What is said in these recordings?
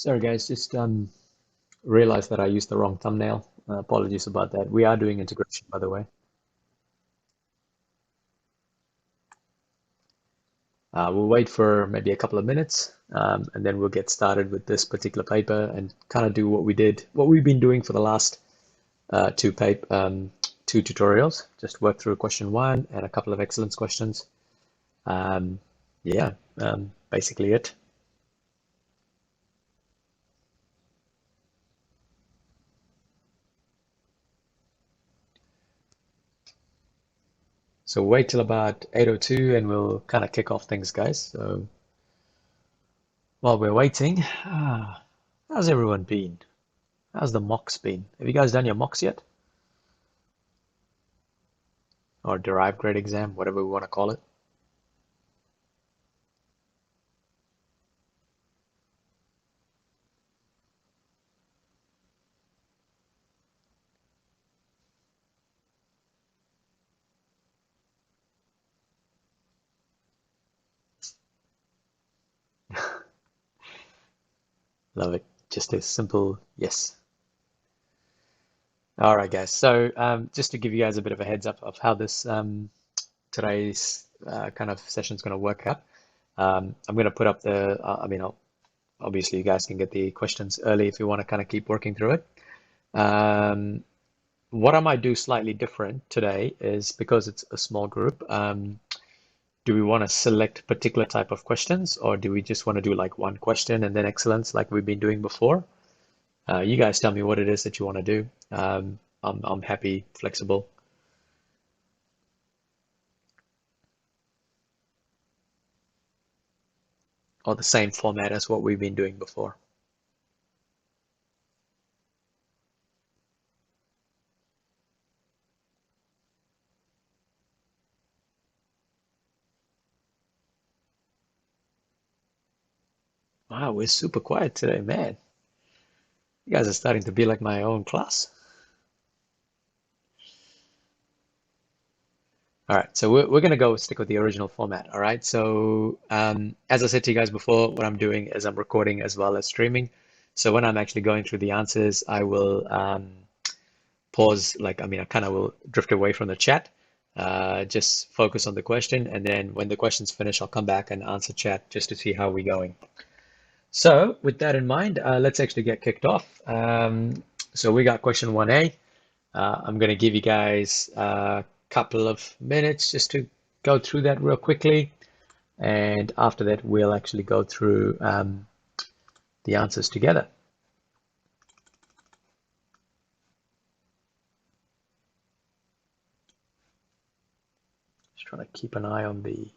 Sorry guys, just realized that I used the wrong thumbnail. Apologies about that. We are doing integration, by the way. We'll wait for maybe a couple of minutes, and then we'll get started with this particular paper and kind of do what we've been doing for the last two tutorials. Just work through question one and a couple of excellence questions. Yeah, basically it. So wait till about 8:02 and we'll kind of kick off things, guys. So while we're waiting, how's everyone been? How's the mocks been? Have you guys done your mocks yet? Or derived grade exam, whatever we want to call it. Love it. Just a simple yes. All right, guys. So just to give you guys a bit of a heads up of how this today's kind of session is going to work out. I'm going to put up obviously you guys can get the questions early if you want to kind of keep working through it. What I might do slightly different today is because it's a small group, do we want to select a particular type of questions or do we just want to do like one question and then excellence like we've been doing before? You guys tell me what it is that you want to do. I'm happy, flexible. Or the same format as what we've been doing before. Wow, we're super quiet today, man. You guys are starting to be like my own class. All right, so we're gonna go stick with the original format. All right, so as I said to you guys before, what I'm doing is I'm recording as well as streaming. So when I'm actually going through the answers, I will pause, I kind of will drift away from the chat, just focus on the question, and then when the question's finished, I'll come back and answer chat just to see how we're going. So with that in mind, let's actually get kicked off. So we got question 1A. I'm going to give you guys a couple of minutes just to go through that real quickly. And after that, we'll actually go through the answers together. Just trying to keep an eye on the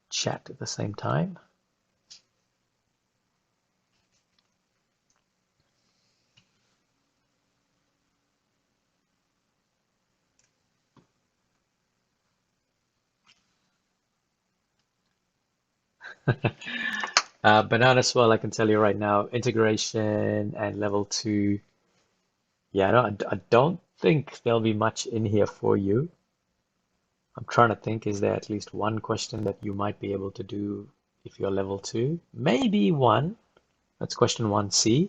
chat at the same time. Banana swirl, I can tell you right now, integration and level 2. Yeah, I don't think there'll be much in here for you. I'm trying to think, is there at least one question that you might be able to do if you're level 2? Maybe one. That's question 1C,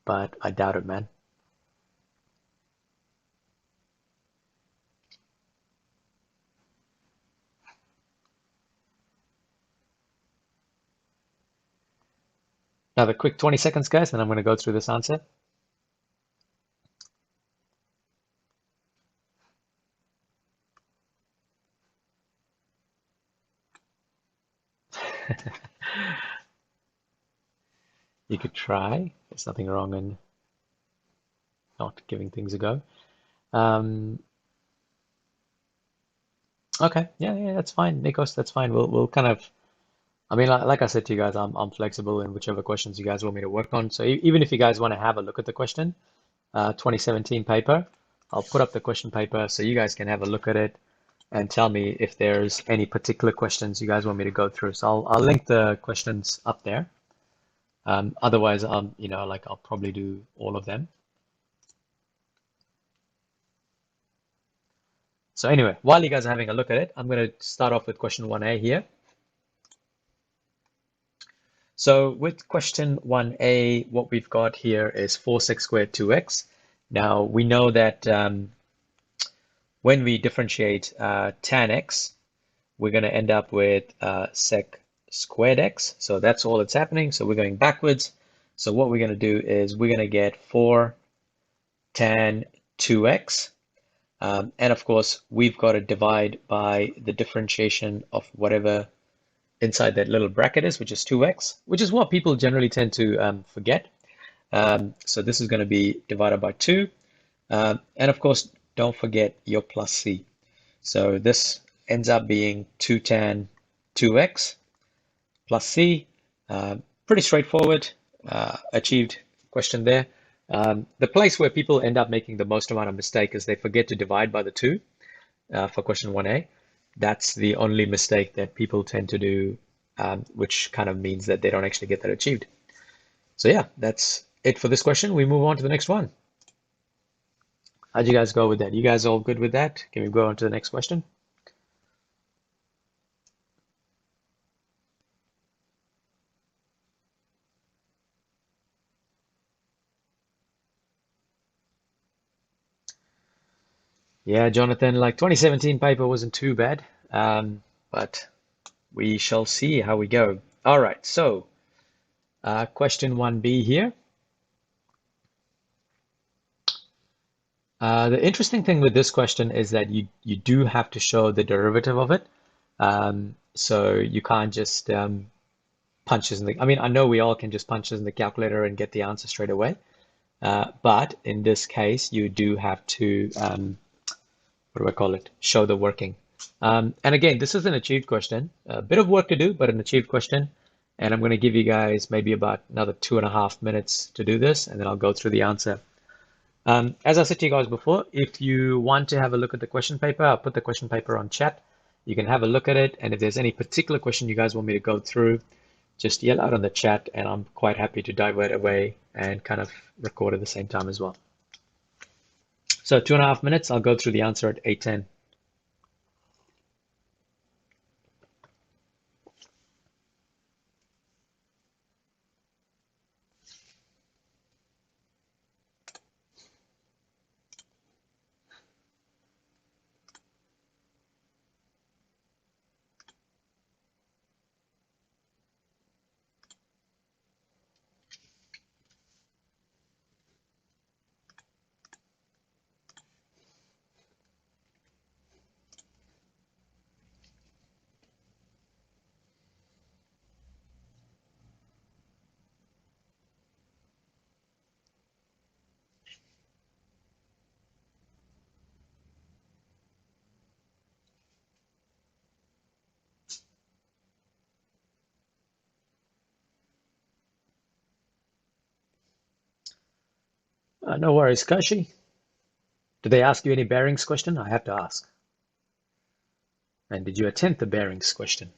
but I doubt it, man. Another quick 20 seconds, guys, and I'm going to go through this answer. You could try. There's nothing wrong in not giving things a go. Okay, yeah, that's fine, Nikos. That's fine. We'll kind of. I mean, like I said to you guys, I'm flexible in whichever questions you guys want me to work on. So even if you guys want to have a look at the question, 2017 paper, I'll put up the question paper so you guys can have a look at it and tell me if there's any particular questions you guys want me to go through. So I'll link the questions up there. Otherwise, I'll probably do all of them. So anyway, while you guys are having a look at it, I'm going to start off with question 1A here. So with question 1a, what we've got here is 4sec squared 2x. Now we know that when we differentiate tan x, we're going to end up with sec squared x. So that's all that's happening. So we're going backwards. So what we're going to do is we're going to get 4 tan 2x. And of course, we've got to divide by the differentiation of whatever inside that little bracket is, which is 2x, which is what people generally tend to forget. So this is going to be divided by 2. And of course, don't forget your plus c. So this ends up being 2 tan 2x plus c. Pretty straightforward, achieved question there. The place where people end up making the most amount of mistake is they forget to divide by the 2 for question 1a. That's the only mistake that people tend to do, which kind of means that they don't actually get that achieved. So yeah, that's it for this question. We move on to the next one. How'd you guys go with that? You guys all good with that? Can we go on to the next question? Yeah, Jonathan, like 2017 paper wasn't too bad, but we shall see how we go. All right, so question 1b here. The interesting thing with this question is that you do have to show the derivative of it. So you can't just punch this in the, I mean, I know we all can just punch this in the calculator and get the answer straight away. But in this case, you do have to, what do I call it? Show the working. And again, this is an achieved question. A bit of work to do, but an achieved question. And I'm going to give you guys maybe about another 2.5 minutes to do this, and then I'll go through the answer. As I said to you guys before, if you want to have a look at the question paper, I'll put the question paper on chat. You can have a look at it, and if there's any particular question you guys want me to go through, just yell out on the chat, and I'm quite happy to divert away and kind of record at the same time as well. So 2.5 minutes, I'll go through the answer at 8:10. No worries, Kashi. Did they ask you any bearings question? I have to ask. And did you attempt the bearings question?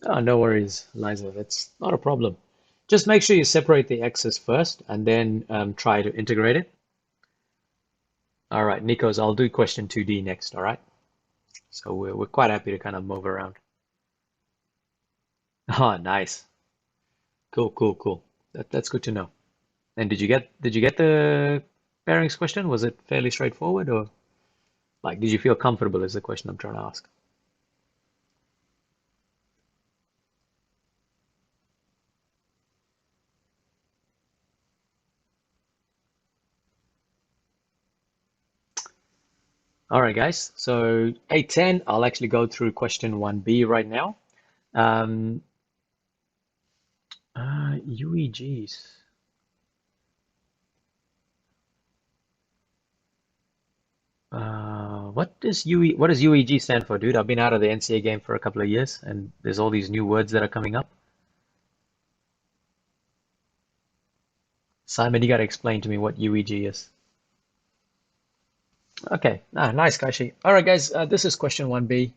Oh, no worries, Liza. That's not a problem. Just make sure you separate the x's first and then try to integrate it. All right, Nikos, I'll do question 2D next, all right? So we're quite happy to kind of move around. Oh, nice. Cool, cool, cool. That's good to know. And did you get the bearings question? Was it fairly straightforward, or like did you feel comfortable is the question I'm trying to ask? All right, guys. So 8:10, I'll actually go through question 1B right now. Um, UEGs. What does UEG stand for, dude? I've been out of the NCEA game for a couple of years, and there's all these new words that are coming up. Simon, you got to explain to me what UEG is. Okay, nice, Kashi. All right, guys, this is question 1B.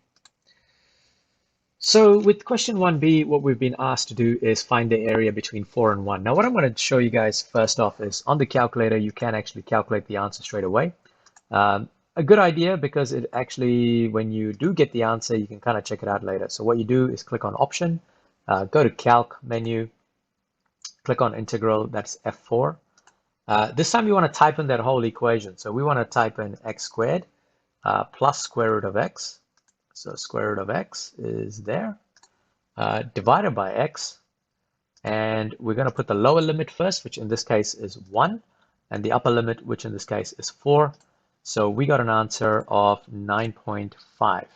So with question 1b, what we've been asked to do is find the area between 4 and 1. Now what I'm going to show you guys first off is on the calculator, you can actually calculate the answer straight away. A good idea because it actually, when you do get the answer, you can kind of check it out later. So what you do is click on Option, go to Calc menu, click on Integral, that's F4. This time you want to type in that whole equation. So we want to type in x squared plus square root of x. So square root of x is there, divided by x. And we're going to put the lower limit first, which in this case is 1, and the upper limit, which in this case is 4. So we got an answer of 9.5.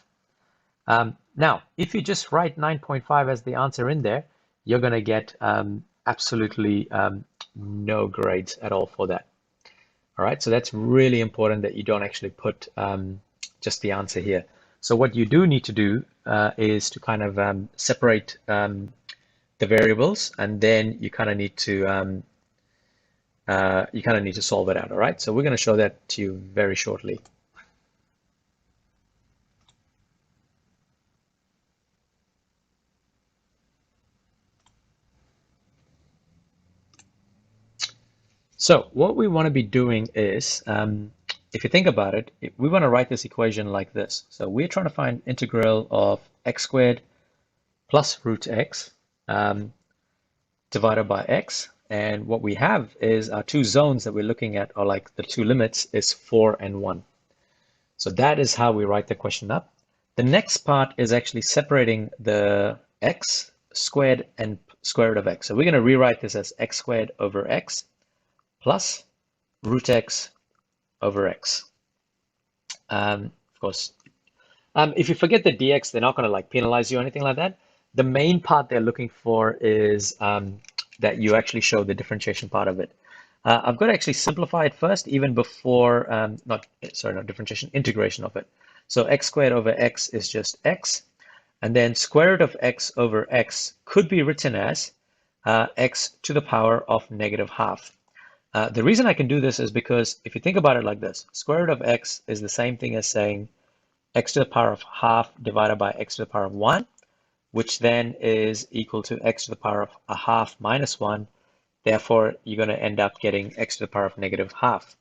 Now, if you just write 9.5 as the answer in there, you're going to get absolutely no grades at all for that. All right, so that's really important that you don't actually put just the answer here. So what you do need to do is to kind of separate the variables, and then you kind of need to solve it out. All right, so we're going to show that to you very shortly. So what we want to be doing is, if you think about it, we want to write this equation like this. So we're trying to find integral of x squared plus root x divided by x. And what we have is our two zones that we're looking at, or like the two limits, is 4 and 1. So that is how we write the question up. The next part is actually separating the x squared and square root of x. So we're going to rewrite this as x squared over x plus root x over x. Of course, if you forget the dx, they're not going to like penalize you or anything like that. The main part they're looking for is that you actually show the differentiation part of it. I've got to actually simplify it first, even before, not differentiation, integration of it. So x squared over x is just x, and then square root of x over x could be written as x to the power of negative half. The reason I can do this is because if you think about it like this, square root of x is the same thing as saying x to the power of half divided by x to the power of 1, which then is equal to x to the power of a half minus 1. Therefore, you're going to end up getting x to the power of negative half.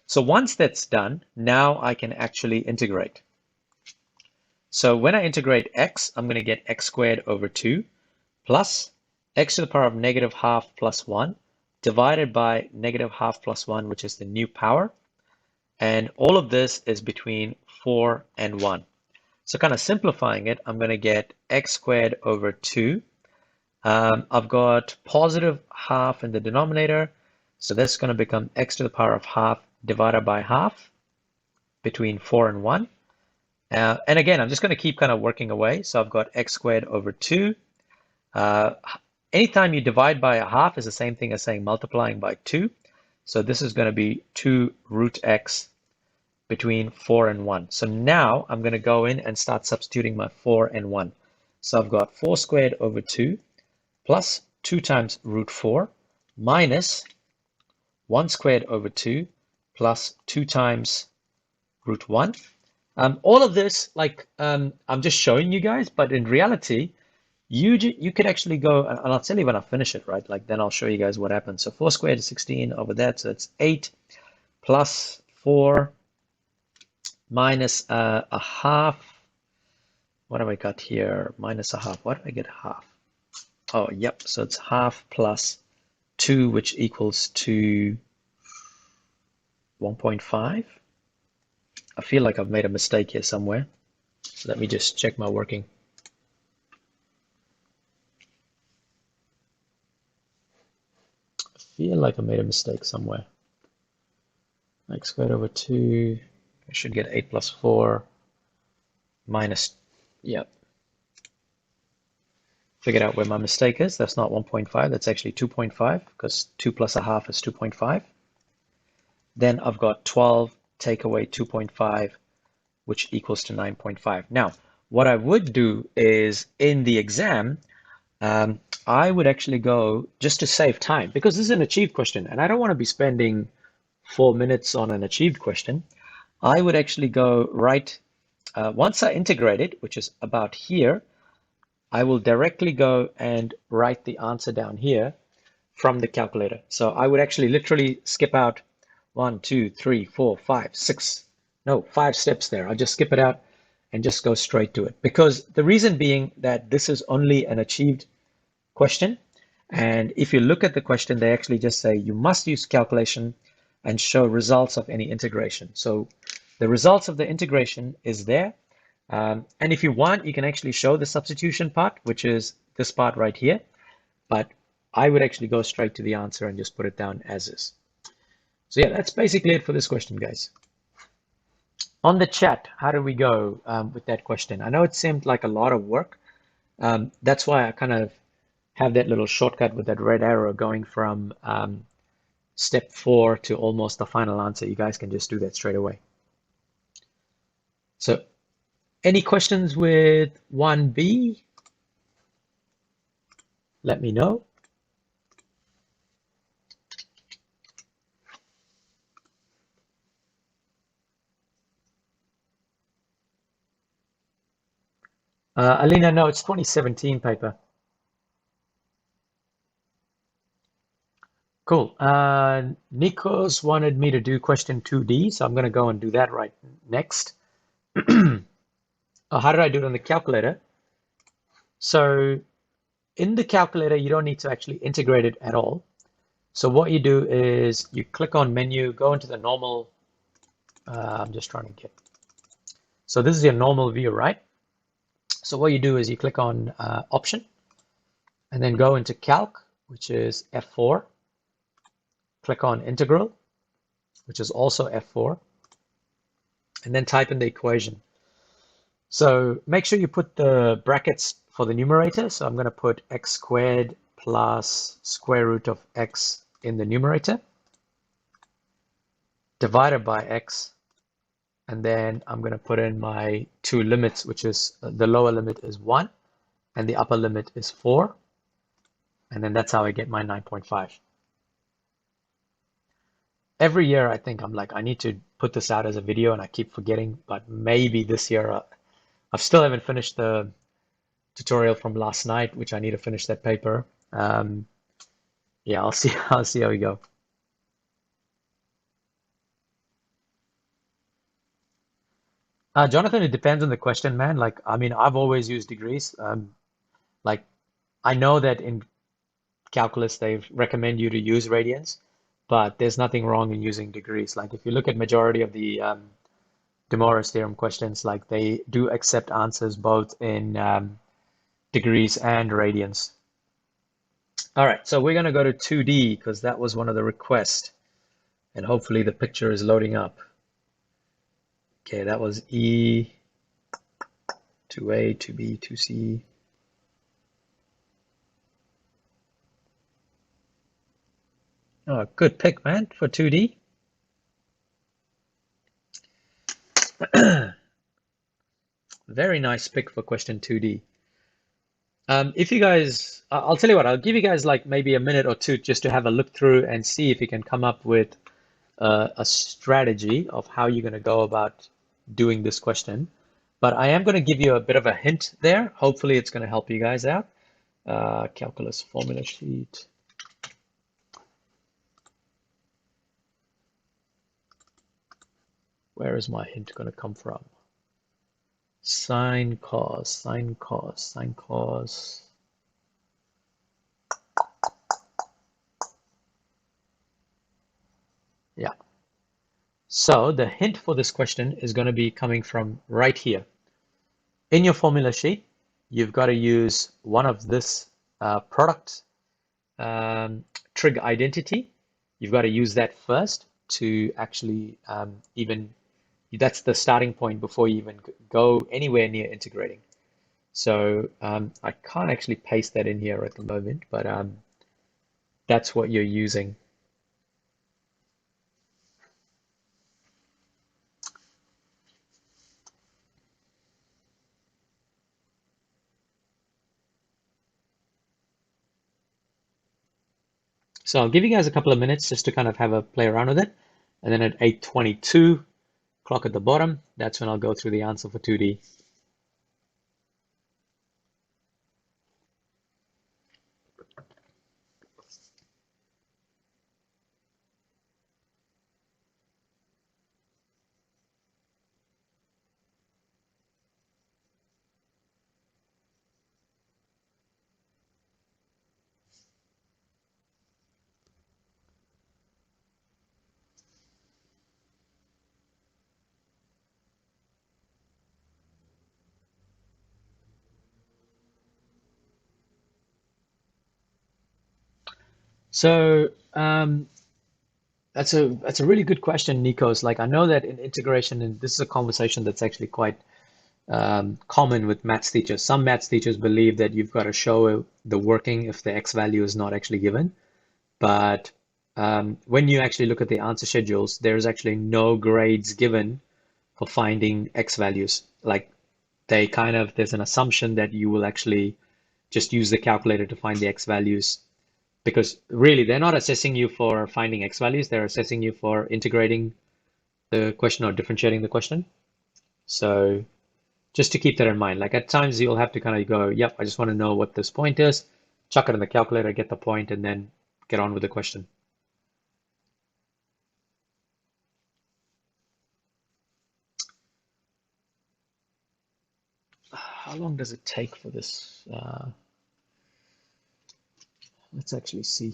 So once that's done, now I can actually integrate. So when I integrate x, I'm going to get x squared over 2 plus x to the power of negative half plus 1 divided by negative half plus 1, which is the new power. And all of this is between 4 and 1. So kind of simplifying it, I'm going to get x squared over 2. I've got positive half in the denominator. So that's going to become x to the power of half divided by half between 4 and 1. And again, I'm just going to keep kind of working away. So I've got x squared over 2. Anytime you divide by a half is the same thing as saying multiplying by 2. So this is going to be 2 root x between 4 and 1. So now I'm going to go in and start substituting my 4 and 1. So I've got 4 squared over 2 plus 2 times root 4 minus 1 squared over 2 plus 2 times root 1. All of this, like, I'm just showing you guys, but in reality, you could actually go, and I'll tell you when I finish it, right? Like, then I'll show you guys what happens. So 4 squared is 16 over that, so it's 8 plus 4 minus a half. What have I got here? Minus a half. Why did I get half? Oh, yep. So it's half plus 2, which equals to 1.5. I feel like I've made a mistake here somewhere. So let me just check my working. I feel like I made a mistake somewhere. X squared over 2. I should get 8 plus 4 minus, yep. Figured out where my mistake is. That's not 1.5, that's actually 2.5, because 2 plus a half is 2.5. Then I've got 12 take away 2.5, which equals to 9.5. Now, what I would do is in the exam, I would actually go, just to save time, because this is an achieved question, and I don't want to be spending 4 minutes on an achieved question. I would actually go right, once I integrate it, which is about here, I will directly go and write the answer down here from the calculator. So I would actually literally skip out 1, 2, 3, 4, 5, 6, no, 5 steps there. I'll just skip it out and just go straight to it. Because the reason being that this is only an achieved question. And if you look at the question, they actually just say you must use calculation and show results of any integration. So the results of the integration is there. And if you want, you can actually show the substitution part, which is this part right here. But I would actually go straight to the answer and just put it down as is. So yeah, that's basically it for this question, guys. On the chat, how do we go with that question? I know it seemed like a lot of work. That's why I kind of have that little shortcut with that red arrow going from step 4 to almost the final answer. You guys can just do that straight away. So any questions with 1B? Let me know. Alina, no, it's 2017 paper. Cool. Nikos wanted me to do question 2D, so I'm going to go and do that right next. How did I do it on the calculator? So in the calculator, you don't need to actually integrate it at all. So what you do is you click on menu, go into the normal, I'm just trying to get, so this is your normal view, right? So what you do is you click on option and then go into calc, which is F4. Click on integral, which is also F4, and then type in the equation. So make sure you put the brackets for the numerator. So I'm going to put x squared plus square root of x in the numerator, divided by x, and then I'm going to put in my two limits, which is the lower limit is 1 and the upper limit is 4, and then that's how I get my 9.5. Every year I think I'm like, I need to put this out as a video and I keep forgetting, but maybe this year I still haven't finished the tutorial from last night, which I need to finish that paper. Yeah, I'll see how we go. Jonathan, it depends on the question, man. Like, I mean, I've always used degrees. Like, I know that in calculus they recommend you to use radians, but there's nothing wrong in using degrees. Like, if you look at majority of the De Moivre's theorem questions, like they do accept answers both in degrees and radians. All right, so we're gonna go to 2D because that was one of the requests, and hopefully the picture is loading up. Okay, that was E, 2A, 2B, 2C. Oh, good pick, man, for 2D. Very nice pick for question 2D. If you guys, I'll tell you what, I'll give you guys like maybe a minute or two just to have a look through and see if you can come up with a strategy of how you're going to go about doing this question. But I am going to give you a bit of a hint there. Hopefully it's going to help you guys out. Calculus formula sheet. Where is my hint going to come from? Sine, cos, sine, cos, sine, cos. Yeah. So the hint for this question is going to be coming from right here. In your formula sheet, you've got to use one of this product trig identity. You've got to use that first to actually that's the starting point before you even go anywhere near integrating. So I can't actually paste that in here at the moment, but that's what you're using. So I'll give you guys a couple of minutes just to kind of have a play around with it. And then at 8:22, clock at the bottom, that's when I'll go through the answer for 2D. So that's a really good question, Nikos. Like I know that in integration, and this is a conversation that's actually quite common with maths teachers. Some maths teachers believe that you've got to show the working if the x value is not actually given. But when you actually look at the answer schedules, there's actually no grades given for finding x values. Like there's an assumption that you will actually just use the calculator to find the x values because really they're not assessing you for finding x values, they're assessing you for integrating the question or differentiating the question. So just to keep that in mind, like at times you'll have to kind of go, yep, I just want to know what this point is, chuck it in the calculator, get the point, and then get on with the question. How long does it take for this? Let's actually see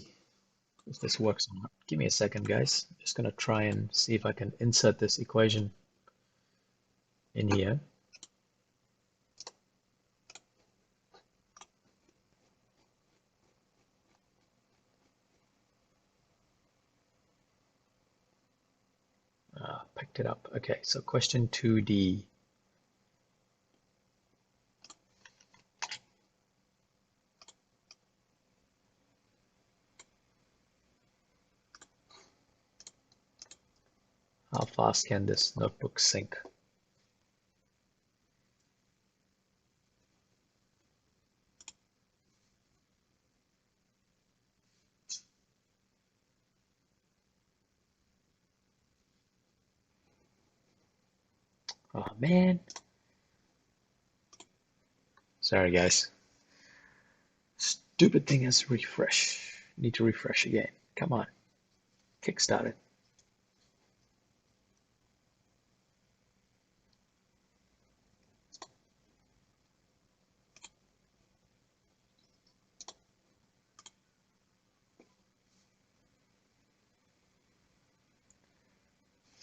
if this works or not. Give me a second, guys. I'm just going to try and see if I can insert this equation in here. Picked it up. Okay, so question 2D. How fast can this notebook sync? Oh man. Sorry guys. Stupid thing has to refresh. Need to refresh again. Come on. Kickstart it.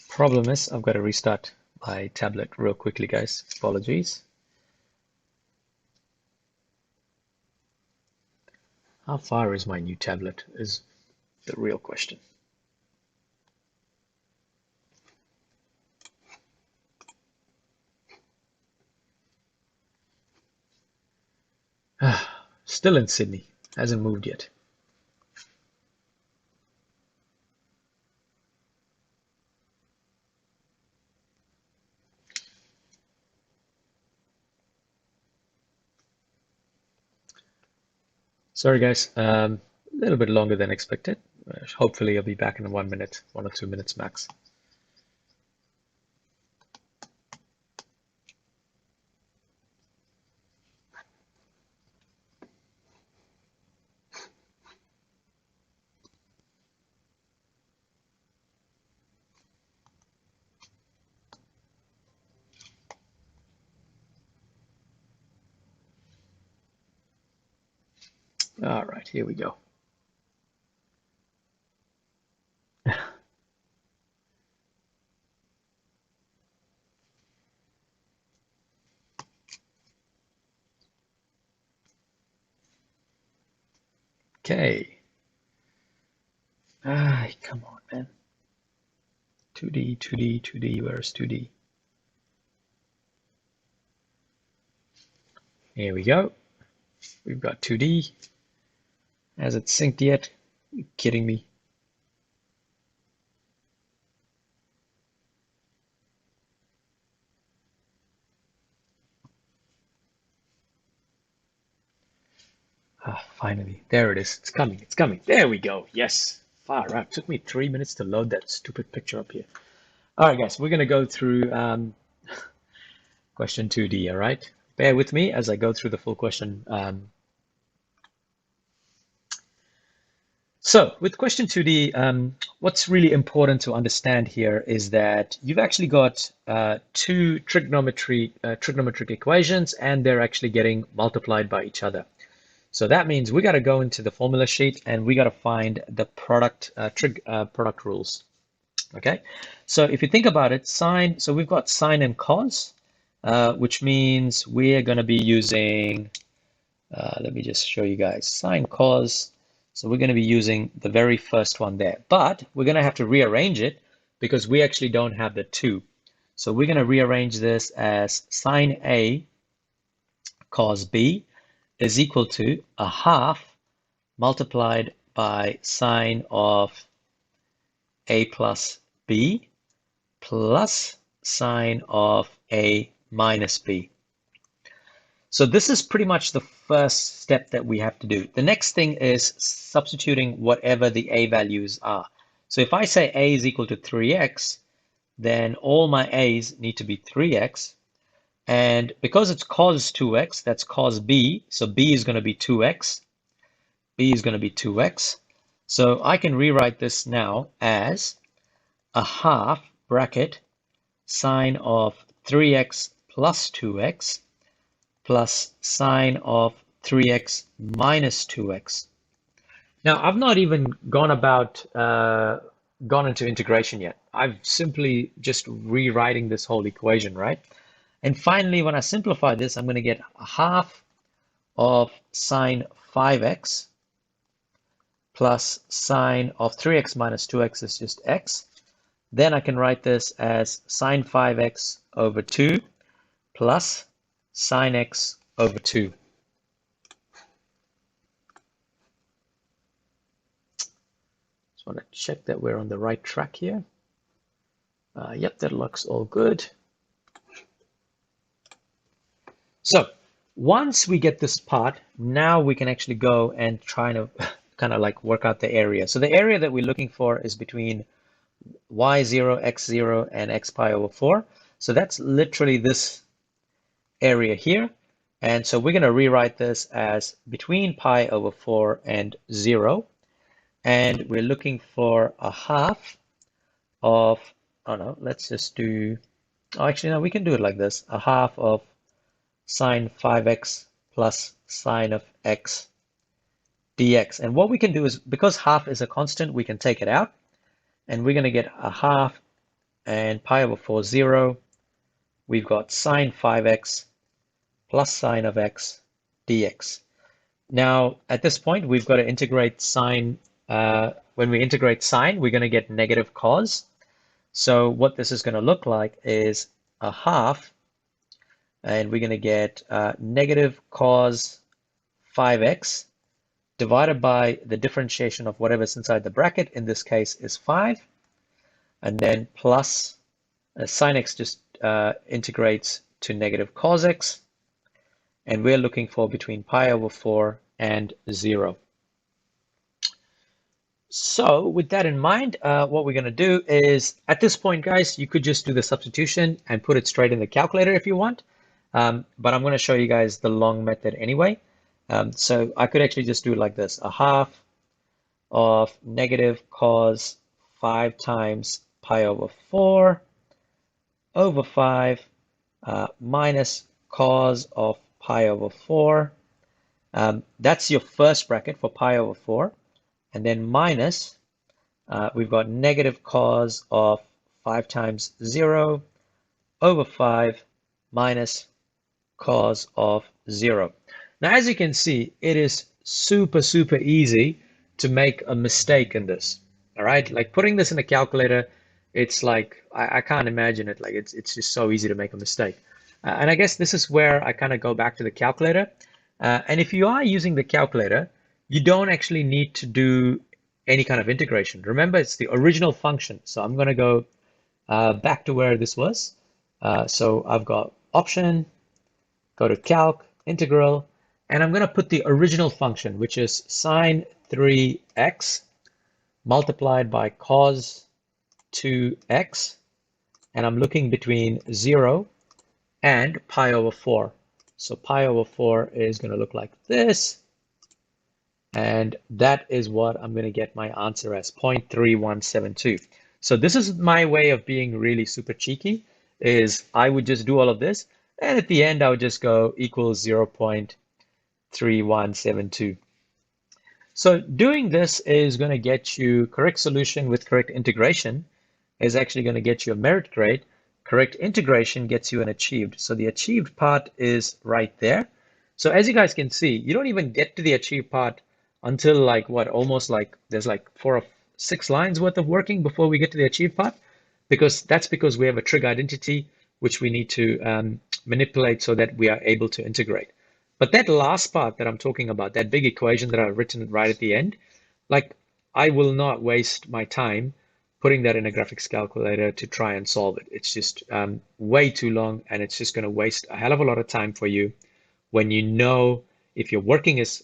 Problem is, I've got to restart my tablet real quickly, guys. Apologies. How far is my new tablet is the real question. Still in Sydney. Hasn't moved yet. Sorry, guys. A little bit longer than expected. Hopefully, I'll be back in 1 minute, 1 or 2 minutes max. All right, here we go. Okay. Come on, man. 2D, 2D, 2D, where's 2D? Here we go. We've got 2D. Has it synced yet? Are you kidding me? Finally. There it is. It's coming. It's coming. There we go. Yes. Far out. Took me 3 minutes to load that stupid picture up here. All right, guys. We're going to go through question 2D, all right? Bear with me as I go through the full question. So with question 2D, what's really important to understand here is that you've actually got two trigonometric equations, and they're actually getting multiplied by each other. So that means we got to go into the formula sheet and we got to find the product product rules. Okay, so if you think about it, sine. So we've got sine and cos, which means we're going to be using. Let me just show you guys sine cos. So we're going to be using the very first one there, but we're going to have to rearrange it because we actually don't have the 2. So we're going to rearrange this as sine A cos B is equal to a half multiplied by sine of A plus B plus sine of A minus B. So this is pretty much the first step that we have to do. The next thing is substituting whatever the A values are. So if I say A is equal to 3x, then all my A's need to be 3x. And because it's cos 2x, that's cos B. So B is going to be 2x. B is going to be 2x. So I can rewrite this now as a half bracket sine of 3x plus 2x plus sine of 3x minus 2x. Now, I've not even gone into integration yet. I've simply just rewriting this whole equation, right? And finally, when I simplify this, I'm going to get a half of sine 5x plus sine of 3x minus 2x is just x. Then I can write this as sine 5x over 2 plus sine x over 2. Just want to check that we're on the right track here. Yep, that looks all good. So once we get this part, now we can actually go and try to kind of like work out the area. So the area that we're looking for is between y0, x0, and x pi over 4. So that's literally this area here. And so we're going to rewrite this as between pi over 4 and 0. And we're looking for a half of, oh no, let's just do, oh, actually, no, we can do it like this. A half of sine 5x plus sine of x dx. And what we can do is, because half is a constant, we can take it out. And we're going to get a half and pi over 4, 0. We've got sine 5x plus sine of x dx. Now, at this point, we've got to integrate sine. When we integrate sine, we're going to get negative cos. So what this is going to look like is a half, and we're going to get negative cos 5x divided by the differentiation of whatever's inside the bracket. In this case is 5. And then plus sine x just integrates to negative cos x. And we're looking for between pi over 4 and 0. So with that in mind, what we're going to do is, at this point, guys, you could just do the substitution and put it straight in the calculator if you want. But I'm going to show you guys the long method anyway. So I could actually just do it like this. A half of negative cos 5 times pi over 4 over 5 minus cos of pi over 4. That's your first bracket for pi over 4. And then minus, we've got negative cos of 5 times 0 over 5 minus cos of 0. Now, as you can see, it is super, super easy to make a mistake in this. All right, like putting this in a calculator, it's like, I can't imagine it. Like it's just so easy to make a mistake. And I guess this is where I kind of go back to the calculator. And if you are using the calculator, you don't actually need to do any kind of integration. Remember, it's the original function. So I'm going to go back to where this was. So I've got option, go to calc, integral, and I'm going to put the original function, which is sine 3x multiplied by cos 2x. And I'm looking between 0 and pi over 4. So pi over 4 is going to look like this. And that is what I'm going to get my answer as 0.3172. So this is my way of being really super cheeky, is I would just do all of this. And at the end, I would just go equals 0.3172. So doing this is going to get you correct solution with correct integration is actually going to get you a merit grade. Correct integration gets you an achieved. So the achieved part is right there. So as you guys can see, you don't even get to the achieved part until like what, almost like there's like 4 or 6 lines worth of working before we get to the achieve part, because that's because we have a trig identity which we need to manipulate so that we are able to integrate. But that last part that I'm talking about, that big equation that I've written right at the end, like I will not waste my time putting that in a graphics calculator to try and solve it. It's just way too long, and it's just going to waste a hell of a lot of time for you. When you know, if your working is,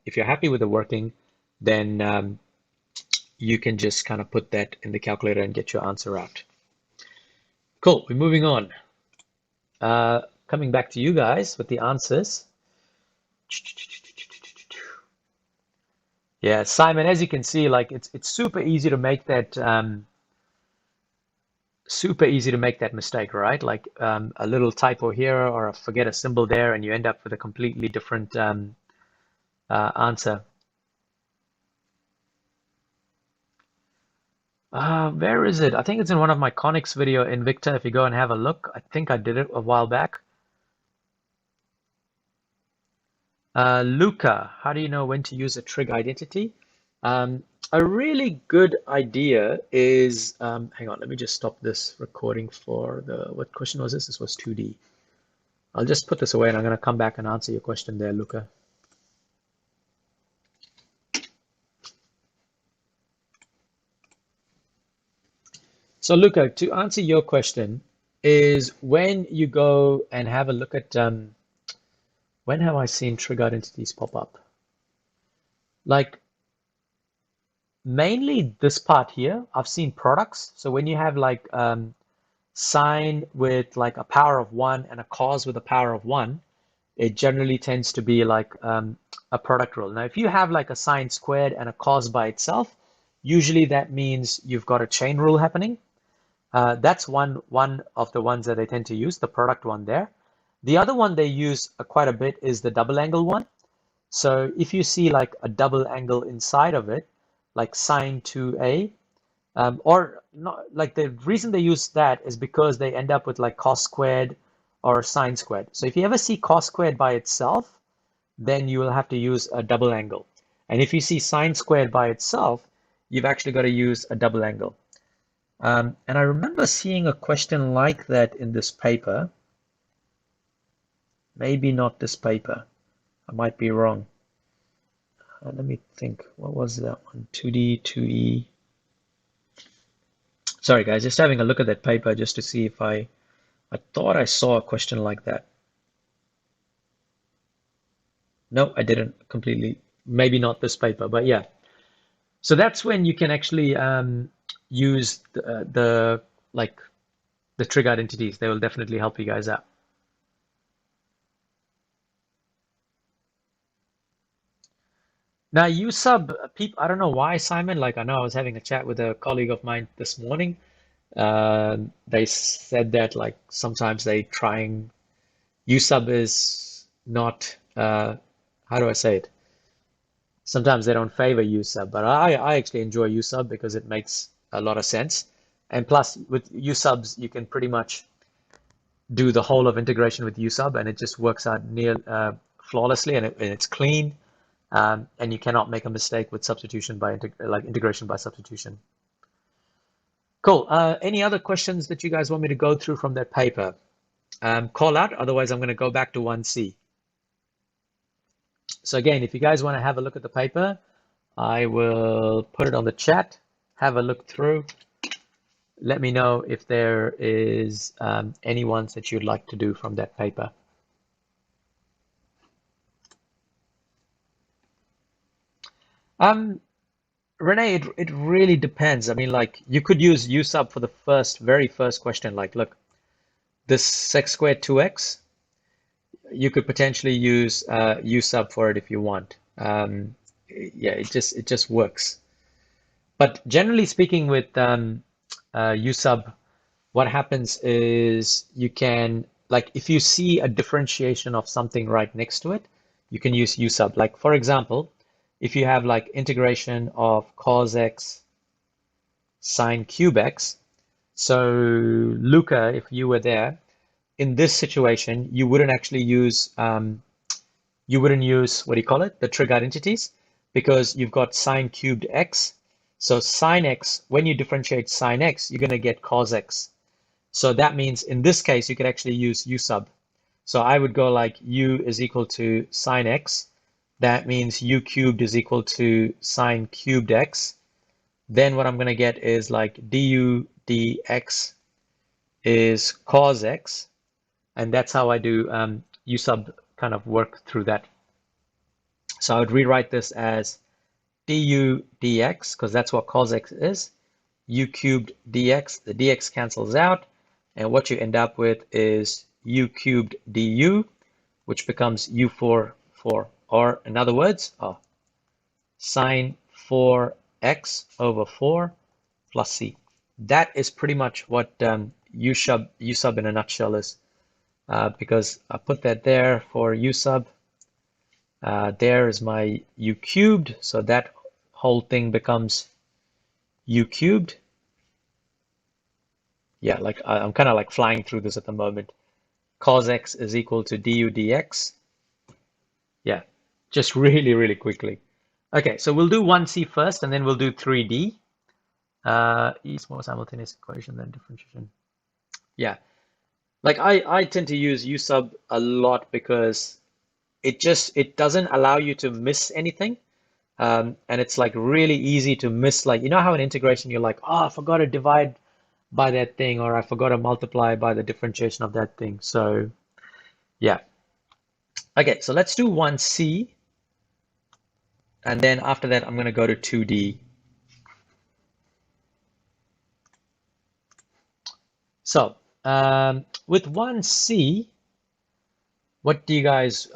if you're happy with the working, then you can just kind of put that in the calculator and get your answer out. Cool, we're moving on. Coming back to you guys with the answers. Yeah, Simon, as you can see, like it's super easy to make that mistake, right? Like a little typo here or forget a symbol there, and you end up with a completely different answer. Where is it? I think it's in one of my conics video, Invicta. If you go and have a look, I think I did it a while back. Luca, how do you know when to use a trig identity? A really good idea is, hang on, let me just stop this recording for what question was this? This was 2D. I'll just put this away and I'm going to come back and answer your question there, Luca. So Luca, to answer your question is when you go and have a look at, when have I seen trig identities pop up? Like mainly this part here, I've seen products. So when you have like sine with like a power of 1 and a cos with a power of 1, it generally tends to be like a product rule. Now, if you have like a sine squared and a cos by itself, usually that means you've got a chain rule happening. That's one of the ones that they tend to use, the product one there. The other one they use quite a bit is the double angle one. So if you see like a double angle inside of it, like sine 2a, or not, like the reason they use that is because they end up with like cos squared or sine squared. So if you ever see cos squared by itself, then you will have to use a double angle. And if you see sine squared by itself, you've actually got to use a double angle. And I remember seeing a question like that in this paper. Maybe not this paper. I might be wrong. Let me think. What was that one? 2D, 2E. Sorry, guys, just having a look at that paper just to see if I thought I saw a question like that. No, I didn't completely. Maybe not this paper, but yeah. So that's when you can actually use the trig identities. They will definitely help you guys out. Now, U sub, I don't know why, Simon. Like, I know I was having a chat with a colleague of mine this morning. They said that like sometimes they trying U sub is not how do I say it? Sometimes they don't favor U sub, but I actually enjoy U sub because it makes a lot of sense. And plus, with U subs, you can pretty much do the whole of integration with U sub, and it just works out near flawlessly, and it's clean. And you cannot make a mistake with substitution by integration by substitution. Cool. Any other questions that you guys want me to go through from that paper? Call out, otherwise I'm going to go back to 1C. So again, if you guys want to have a look at the paper, I will put it on the chat. Have a look through. Let me know if there is any ones that you'd like to do from that paper. Renee, it really depends. I mean, like you could use U sub for the very first question. Like, look, this sec squared 2x, you could potentially use U sub for it if you want. Yeah, it just works. But generally speaking, with U sub, what happens is you can, like, if you see a differentiation of something right next to it, you can use U sub. Like, for example, if you have like integration of cos x sine cube x, so Luca, if you were there, in this situation, you wouldn't actually use, you wouldn't use, what do you call it? The trig identities, because you've got sine cubed x. So sine x, when you differentiate sine x, you're going to get cos x. So that means in this case, you could actually use u sub. So I would go like u is equal to sine x. That means u cubed is equal to sine cubed x. Then what I'm going to get is like du dx is cos x. And that's how I do u sub kind of work through that. So I would rewrite this as du dx, because that's what cos x is, u cubed dx, the dx cancels out, and what you end up with is u cubed du, which becomes u4, 4, or in other words, sine 4x over 4 plus c. That is pretty much what u sub in a nutshell is, because I put that there for u sub. There is my u cubed, so that whole thing becomes u cubed. Yeah, like I'm kind of like flying through this at the moment. Cos x is equal to du dx. Yeah, just really, really quickly. Okay, so we'll do 1c first, and then we'll do 3d. E is more simultaneous equation than differentiation. Yeah, like I tend to use u sub a lot because it doesn't allow you to miss anything. And it's like really easy to miss, like, you know how in integration you're like, oh, I forgot to divide by that thing, or I forgot to multiply by the differentiation of that thing. So yeah. Okay, so let's do 1c, and then after that I'm going to go to 2d. So with 1c, what do you guys,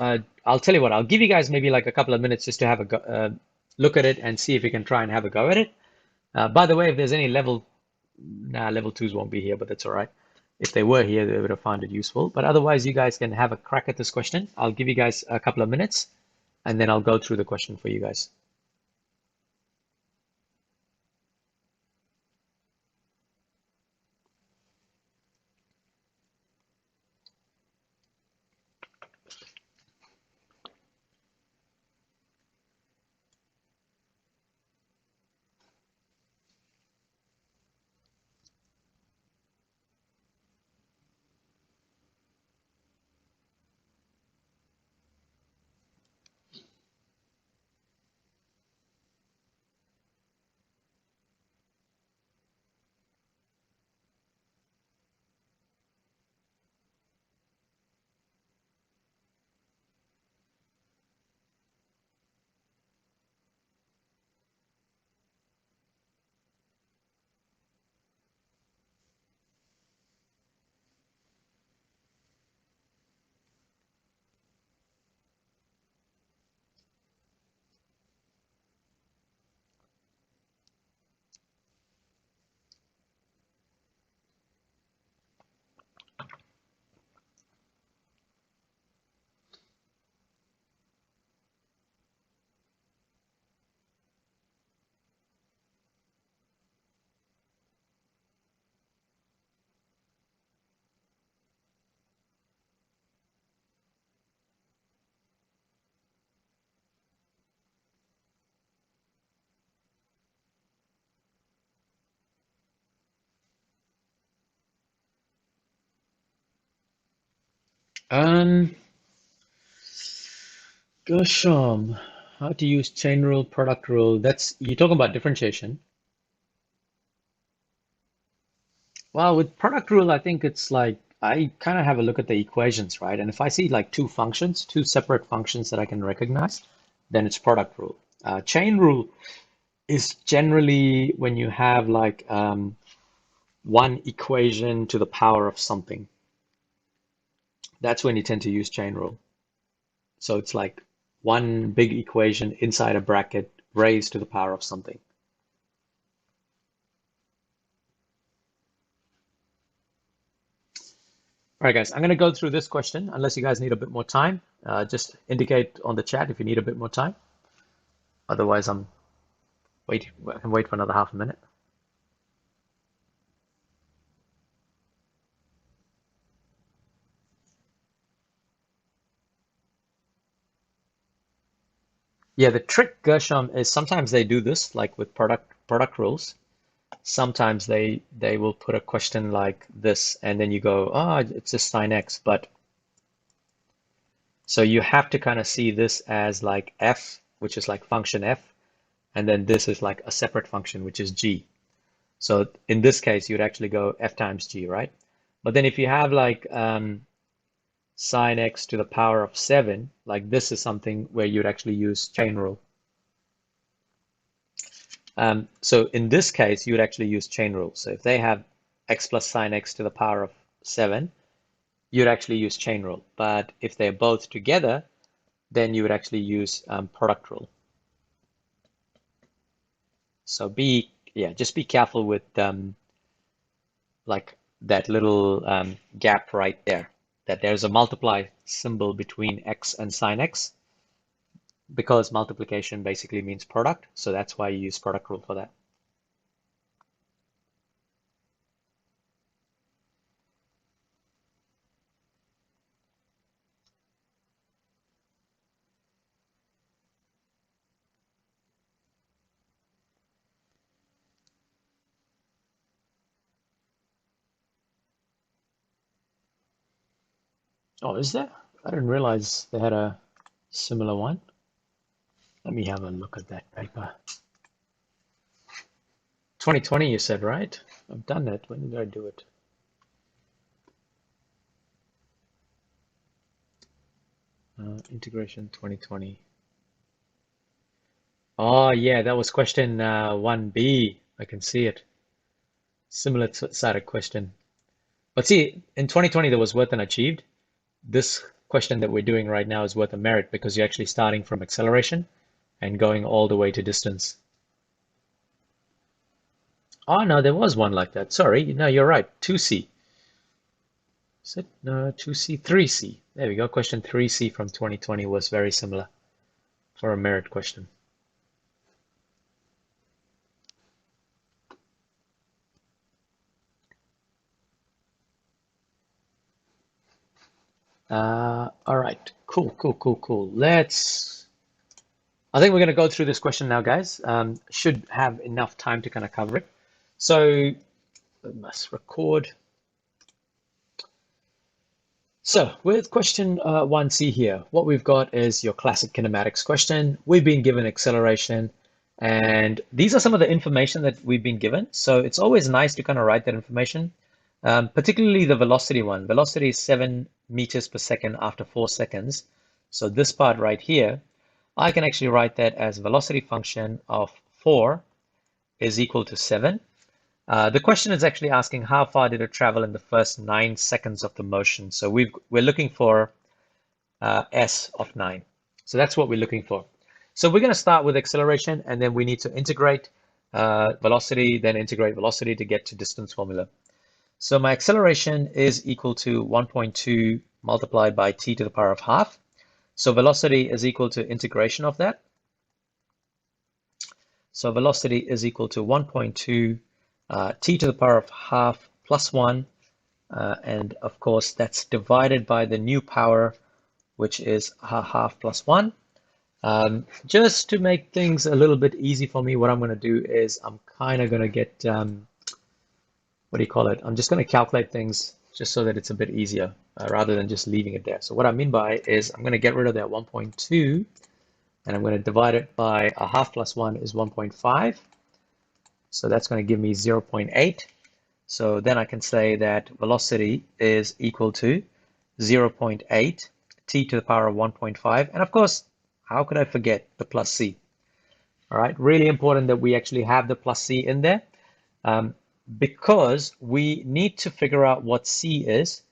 I'll tell you what, I'll give you guys maybe like a couple of minutes just to have a go, look at it and see if you can try and have a go at it. By the way, if there's any level twos won't be here, but that's all right. If they were here, they would have found it useful. But otherwise, you guys can have a crack at this question. I'll give you guys a couple of minutes, and then I'll go through the question for you guys. Um, Gosh, how to use chain rule, product rule? That's you're talking about differentiation. Well, with product rule, I think it's like I kind of have a look at the equations, right? And if I see like two functions, two separate functions that I can recognize, then it's product rule. Chain rule is generally when you have like one equation to the power of something. That's when you tend to use chain rule. So it's like one big equation inside a bracket raised to the power of something. All right, guys, I'm going to go through this question unless you guys need a bit more time. Just indicate on the chat if you need a bit more time. Otherwise, I can wait for another half a minute. Yeah, the trick, Gershom, is sometimes they do this, like with product rules. Sometimes they will put a question like this, and then you go, oh, it's just sine x. But so you have to kind of see this as like f, which is like function f, and then this is like a separate function, which is g. So in this case, you'd actually go f times g, right? But then if you have like sine x to the power of 7, like this is something where you'd actually use chain rule. So in this case, you would actually use chain rule. So if they have x plus sine x to the power of 7, you'd actually use chain rule. But if they're both together, then you would actually use product rule. So just be careful with like that little gap right there, that there's a multiply symbol between x and sine x, because multiplication basically means product. So that's why you use product rule for that. Oh, is there? I didn't realize they had a similar one. Let me have a look at that paper. 2020, you said, right? I've done that. When did I do it? Integration 2020. Oh, yeah, that was question 1B. I can see it. Similar sided question. But see, in 2020, there was worth and achieved. This question that we're doing right now is worth a merit because you're actually starting from acceleration and going all the way to distance. Oh, no, there was one like that. Sorry. No, you're right. 2C. Is it? No, 2C, 3C. There we go. Question 3C from 2020 was very similar for a merit question. All right. Cool. I think we're going to go through this question now, guys. Should have enough time to kind of cover it. So we must record. So with question 1C here, what we've got is your classic kinematics question. We've been given acceleration, and these are some of the information that we've been given. So it's always nice to kind of write that information, particularly the velocity one. Velocity is 7 meters per second after 4 seconds. So this part right here, I can actually write that as velocity function of 4 is equal to 7. The question is actually asking how far did it travel in the first 9 seconds of the motion. So we're looking for s of 9. So that's what we're looking for. So we're going to start with acceleration, and then we need to integrate velocity, then integrate velocity to get to distance formula. So my acceleration is equal to 1.2 multiplied by t to the power of half. So velocity is equal to integration of that. So velocity is equal to 1.2 t to the power of half plus 1. And of course, that's divided by the new power, which is half plus 1. Just to make things a little bit easy for me, what I'm going to do is I'm kind of going to get, what do you call it? I'm just going to calculate things just so that it's a bit easier rather than just leaving it there. So what I mean by is I'm going to get rid of that 1.2 and I'm going to divide it by a half plus 1 is 1.5. So that's going to give me 0.8. So then I can say that velocity is equal to 0.8 t to the power of 1.5. And of course, how could I forget the plus c? All right, really important that we actually have the plus c in there because we need to figure out what c is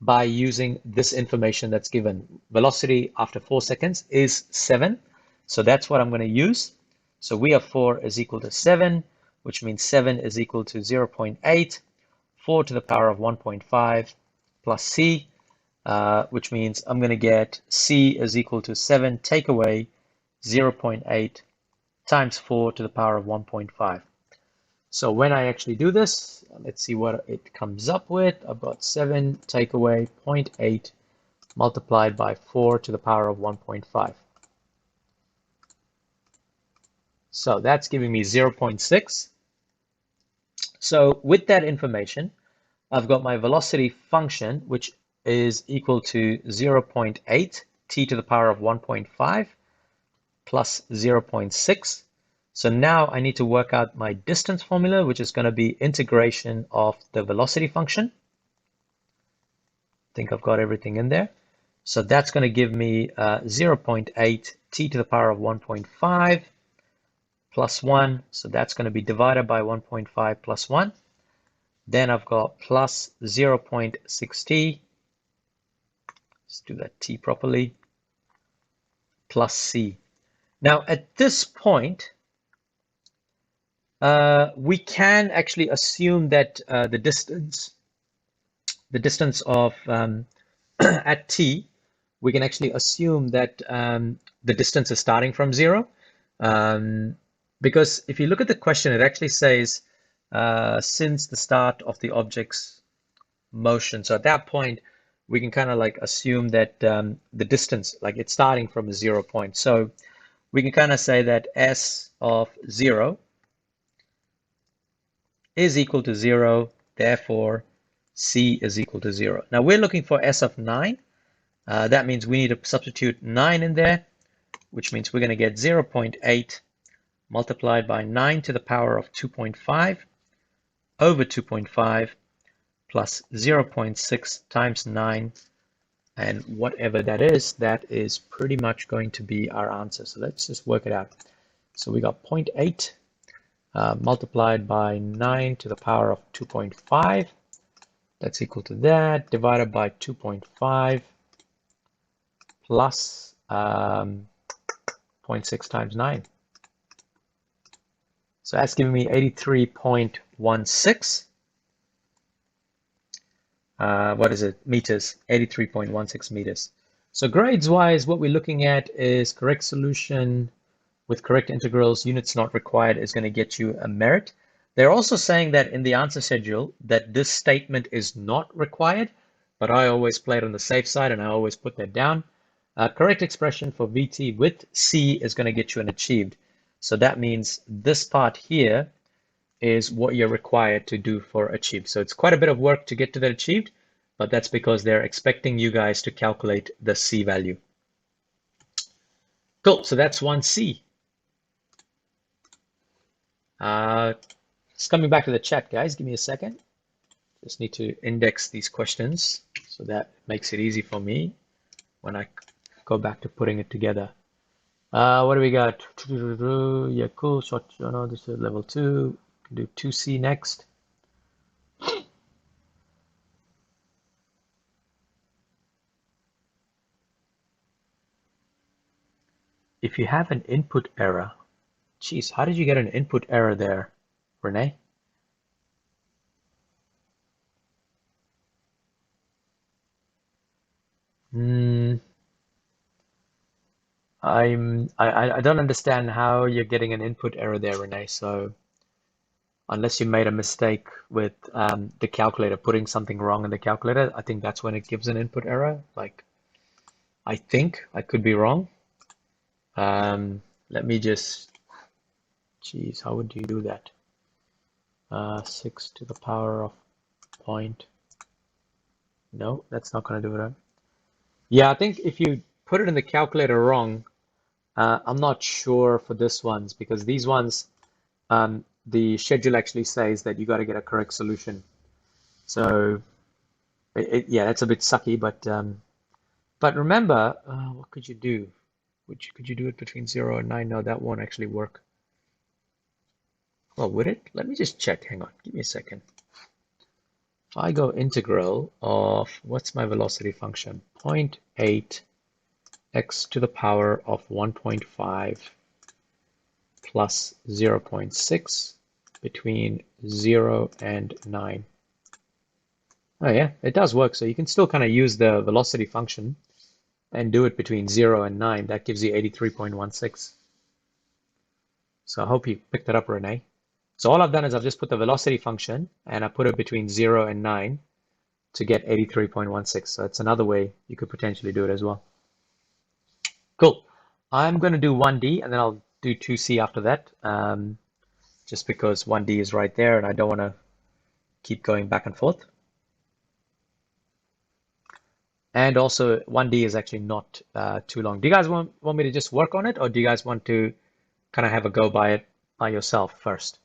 by using this information that's given. Velocity after 4 seconds is 7. So that's what I'm going to use. So we have 4 is equal to 7, which means 7 is equal to 0.8, 4 to the power of 1.5 plus c, which means I'm going to get c is equal to 7 take away 0.8 times 4 to the power of 1.5. So when I actually do this, let's see what it comes up with. I've got 7 take away 0.8 multiplied by 4 to the power of 1.5. So that's giving me 0.6. So with that information, I've got my velocity function, which is equal to 0.8 t to the power of 1.5 plus 0.6. So now I need to work out my distance formula, which is going to be integration of the velocity function. I think I've got everything in there. So that's going to give me 0.8 t to the power of 1.5 plus 1. So that's going to be divided by 1.5 plus 1. Then I've got plus 0.6t. Let's do that t properly. Plus c. Now at this point, we can actually assume that the distance of at t, we can actually assume that the distance is starting from 0. Because if you look at the question, it actually says since the start of the object's motion. So at that point, we can kind of like assume that the distance, like it's starting from a 0 point. So we can kind of say that s of 0 is equal to 0, therefore c is equal to 0. Now we're looking for s of 9. That means we need to substitute 9 in there, which means we're going to get 0.8 multiplied by 9 to the power of 2.5 over 2.5 plus 0.6 times 9, and whatever that is pretty much going to be our answer. So let's just work it out. So we got 0.8 multiplied by 9 to the power of 2.5. That's equal to that, divided by 2.5 plus 0.6 times 9. So that's giving me 83.16. What is it? Meters, 83.16 meters. So grades wise, what we're looking at is correct solution with correct integrals, units not required, is going to get you a merit. They're also saying that in the answer schedule that this statement is not required, but I always play it on the safe side and I always put that down. Correct expression for VT with C is going to get you an achieved. So that means this part here is what you're required to do for achieved. So it's quite a bit of work to get to that achieved, but that's because they're expecting you guys to calculate the C value. Cool, so that's 1C. Just coming back to the chat, guys, give me a second. Just need to index these questions so that makes it easy for me when I go back to putting it together. What do we got? Yeah, cool. Short, no, this is level 2. Can do 2C next. If you have an input error, geez, how did you get an input error there, Renee? I don't understand how you're getting an input error there, Renee. So unless you made a mistake with the calculator, putting something wrong in the calculator, I think that's when it gives an input error. Like, I think I could be wrong. Let me just, geez, how would you do that? 6 to the power of point. No, that's not going to do it. Yeah, I think if you put it in the calculator wrong, I'm not sure for this ones because these ones, the schedule actually says that you got to get a correct solution. So, yeah, that's a bit sucky, but remember, what could you do? Could you do it between 0 and 9? No, that won't actually work. Well, would it? Let me just check. Hang on, give me a second. If I go integral of, what's my velocity function? 0.8 x to the power of 1.5 plus 0.6 between 0 and 9. Oh yeah, it does work. So you can still kind of use the velocity function and do it between 0 and 9. That gives you 83.16. So I hope you picked that up, Renee. So all I've done is I've just put the velocity function and I put it between 0 and 9 to get 83.16. So it's another way you could potentially do it as well. Cool. I'm going to do 1D and then I'll do 2C after that, just because 1D is right there and I don't want to keep going back and forth. And also 1D is actually not too long. Do you guys want me to just work on it, or do you guys want to kind of have a go by it by yourself first?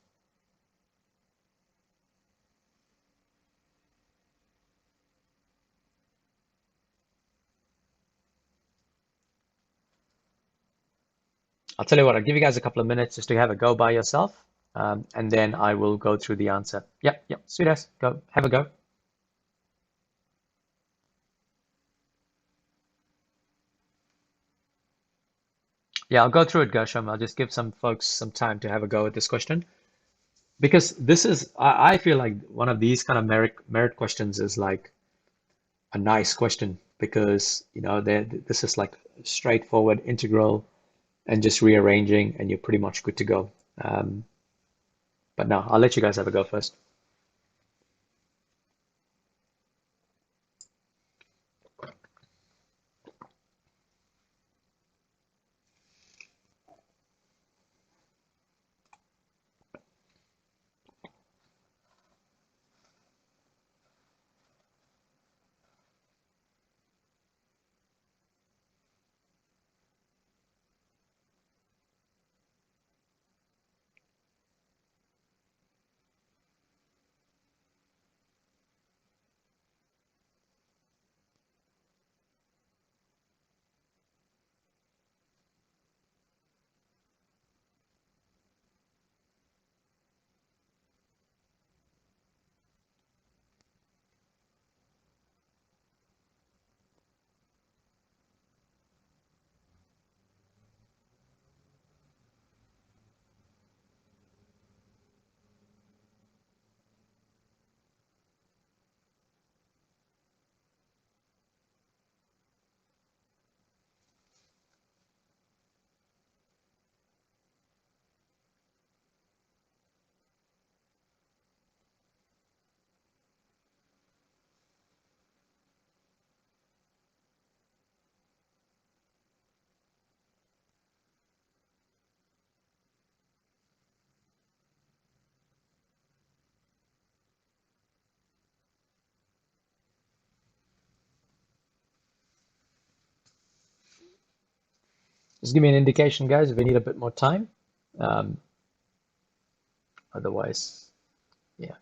I'll tell you what, I'll give you guys a couple of minutes just to have a go by yourself, and then I will go through the answer. Yep, sweet as, go, have a go. Yeah, I'll go through it, Gershom. I'll just give some folks some time to have a go at this question. Because this is, I feel like one of these kind of merit questions is like a nice question because, you know, this is like straightforward integral and just rearranging and you're pretty much good to go. But no, I'll let you guys have a go first. Just give me an indication, guys, if we need a bit more time. Um, Otherwise, yeah.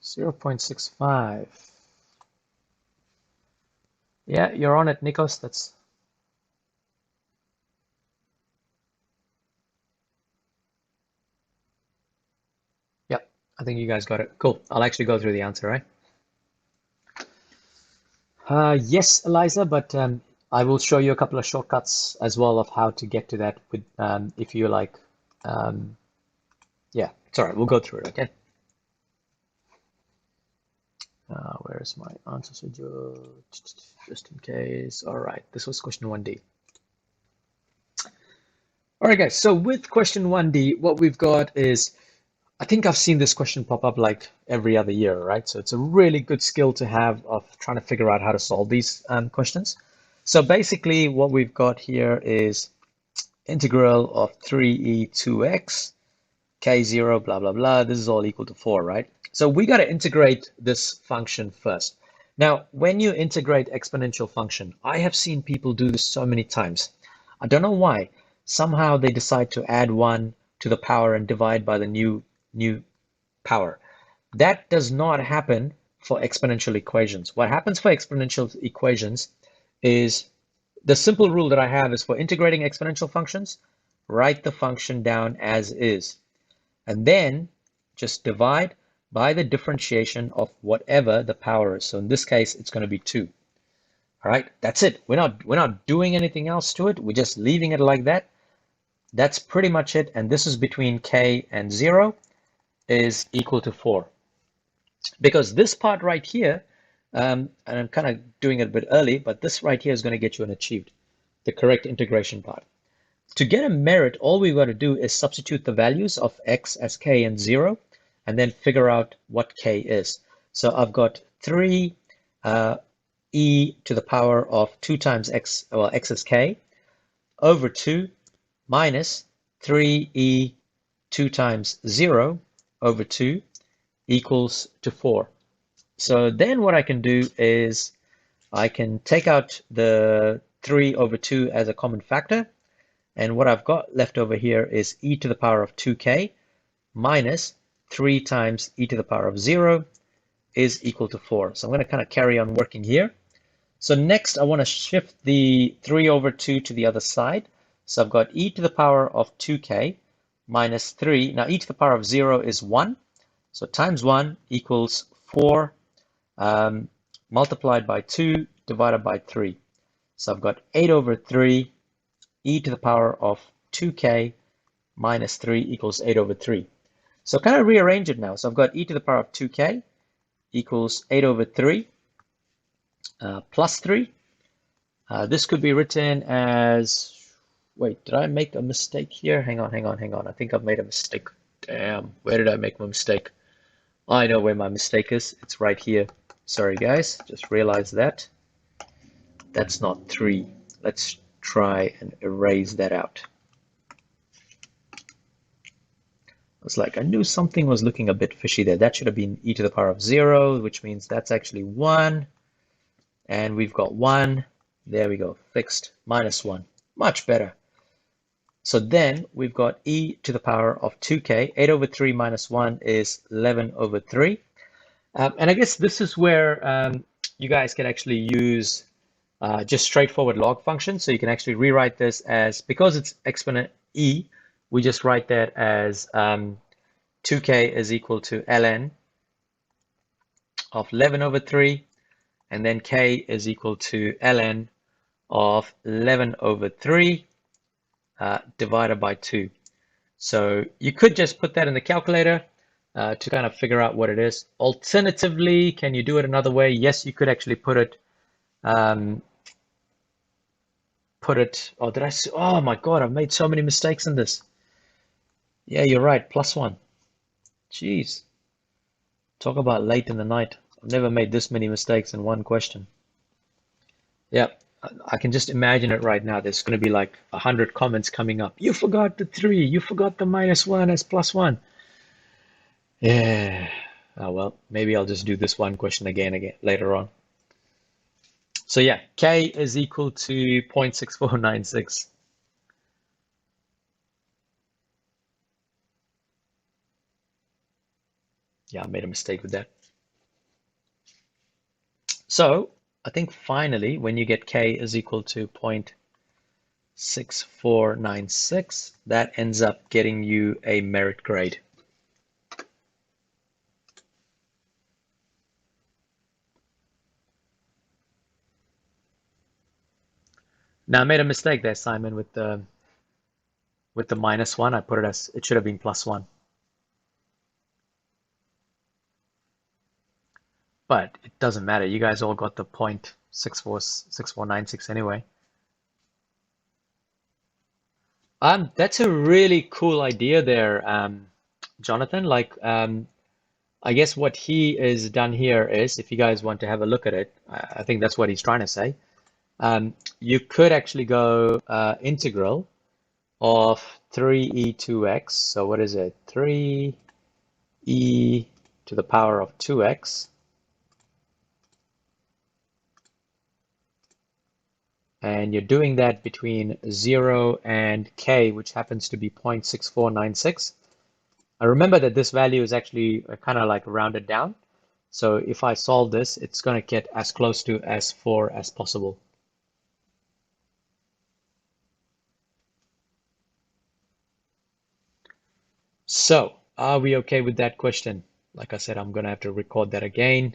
0.65. Yeah, you're on it, Nikos. Yep, I think you guys got it. Cool. I'll actually go through the answer, right? Yes, Eliza, but I will show you a couple of shortcuts as well of how to get to that with if you like. Um, yeah, it's all right. We'll go through it, okay? Where's my answer schedule? Just in case. All right, this was question 1D. All right, guys. So with question 1D, what we've got is, I think I've seen this question pop up like every other year, right? So it's a really good skill to have of trying to figure out how to solve these questions. So basically what we've got here is integral of 3e2x, k0, blah, blah, blah. This is all equal to 4, right? So we got to integrate this function first. Now, when you integrate exponential function, I have seen people do this so many times. I don't know why. Somehow they decide to add 1 to the power and divide by the new power. That does not happen for exponential equations. What happens for exponential equations is the simple rule that I have is for integrating exponential functions, write the function down as is, and then just divide by the differentiation of whatever the power is. So in this case, it's going to be 2. All right, that's it. We're not doing anything else to it. We're just leaving it like that. That's pretty much it. And this is between k and 0 is equal to 4. because this part right here, and I'm kind of doing it a bit early, but this right here is going to get you an achieved, the correct integration part. To get a merit, all we've got to do is substitute the values of x as k and 0, and then figure out what k is. So I've got 3 e to the power of 2 times x, well, x is k, over 2 minus 3e 2 times 0 over 2 equals to 4. So then what I can do is I can take out the 3 over 2 as a common factor. And what I've got left over here is e to the power of 2k minus 3 times e to the power of 0 is equal to 4. So I'm going to kind of carry on working here. So next I want to shift the 3 over 2 to the other side. So I've got e to the power of 2k minus 3. Now e to the power of 0 is 1. So times 1 equals 4 multiplied by 2 divided by 3. So I've got 8 over 3 e to the power of 2k minus 3 equals 8 over 3. So kind of rearrange it now. So I've got e to the power of 2k equals 8 over 3 plus 3. This could be written as, wait, did I make a mistake here? Hang on. I think I've made a mistake. Damn, where did I make my mistake? I know where my mistake is. It's right here. Sorry, guys. Just realized that. That's not 3. Let's try and erase that out. It's like I knew something was looking a bit fishy there. That should have been e to the power of 0, which means that's actually 1. And we've got 1. There we go. Fixed. Minus 1. Much better. So then we've got e to the power of 2k. 8 over 3 minus 1 is 11 over 3. And I guess this is where you guys can actually use just straightforward log function. So you can actually rewrite this as, because it's exponent e, we just write that as 2k is equal to ln of 11 over 3, and then k is equal to ln of 11 over 3 divided by 2. So you could just put that in the calculator to kind of figure out what it is. Alternatively, can you do it another way? Yes, you could actually put it, oh, did I see? Oh my God, I've made so many mistakes in this. Yeah, you're right, +1. Jeez, talk about late in the night. I've never made this many mistakes in one question. Yeah, I can just imagine it right now. There's going to be like 100 comments coming up. You forgot the 3, you forgot the -1 as +1. Yeah. Oh well, maybe I'll just do this one question again later on. So yeah, k is equal to 0.6496. Yeah, I made a mistake with that. So I think finally, when you get k is equal to 0.6496, that ends up getting you a merit grade. Now I made a mistake there, Simon, with the -1. I put it as, it should have been +1. But it doesn't matter. You guys all got the 0.6496 anyway. That's a really cool idea there, Jonathan. Like, I guess what he is done here is, if you guys want to have a look at it, I think that's what he's trying to say. You could actually go integral of 3e2x. So what is it? 3e to the power of 2x. And you're doing that between 0 and k, which happens to be 0.6496. I remember that this value is actually kind of like rounded down. So if I solve this, it's going to get as close to as 4 as possible. So are we okay with that question? Like I said, I'm going to have to record that again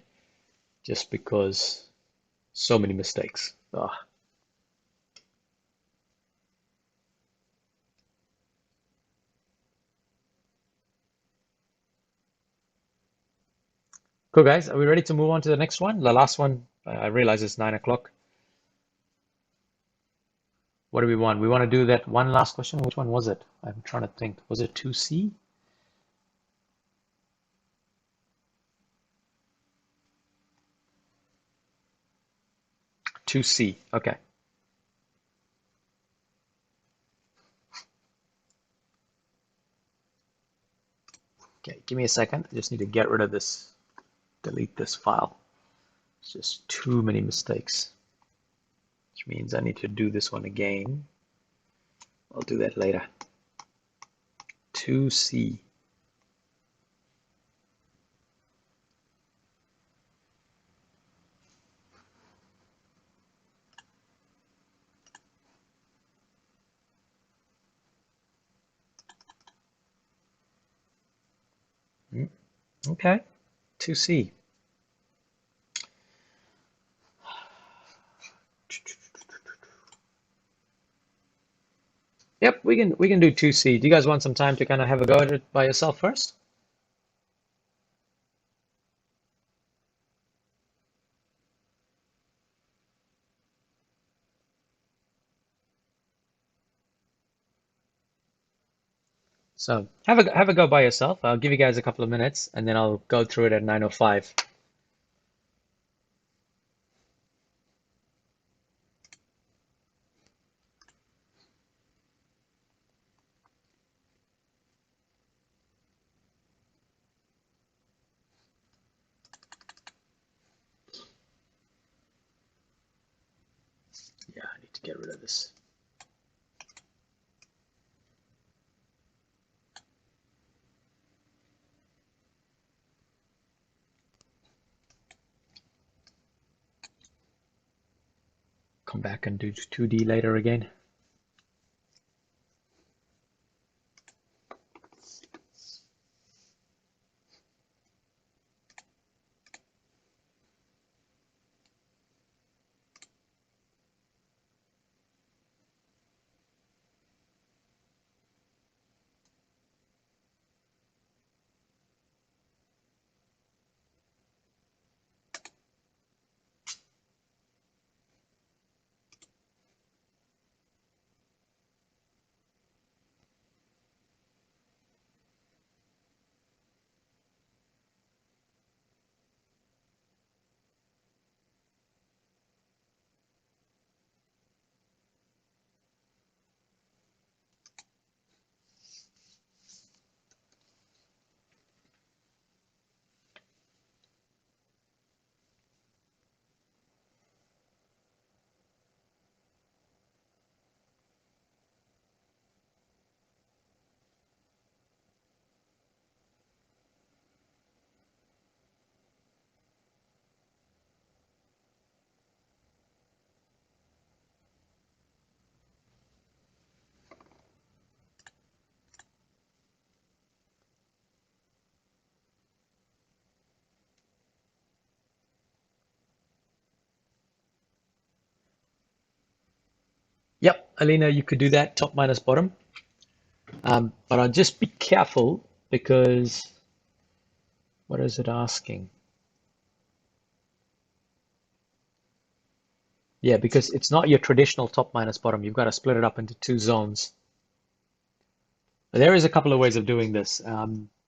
just because so many mistakes. Ugh. Cool, guys. Are we ready to move on to the next one? The last one, I realize it's 9 o'clock. What do we want? We want to do that one last question. Which one was it? I'm trying to think. Was it 2C? 2C. Okay. Okay, give me a second. I just need to get rid of this, delete this file. It's just too many mistakes, which means I need to do this one again. I'll do that later. 2C. Okay, 2C. Yep, we can do 2C. Do you guys want some time to kind of have a go at it by yourself first? So have a go by yourself. I'll give you guys a couple of minutes and then I'll go through it at 9:05. Yeah, I need to get rid of this. Come back and do 2D later again. Yep, Alina, you could do that, top minus bottom. But I'll just be careful because what is it asking? Yeah, because it's not your traditional top minus bottom. You've got to split it up into two zones. There is a couple of ways of doing this,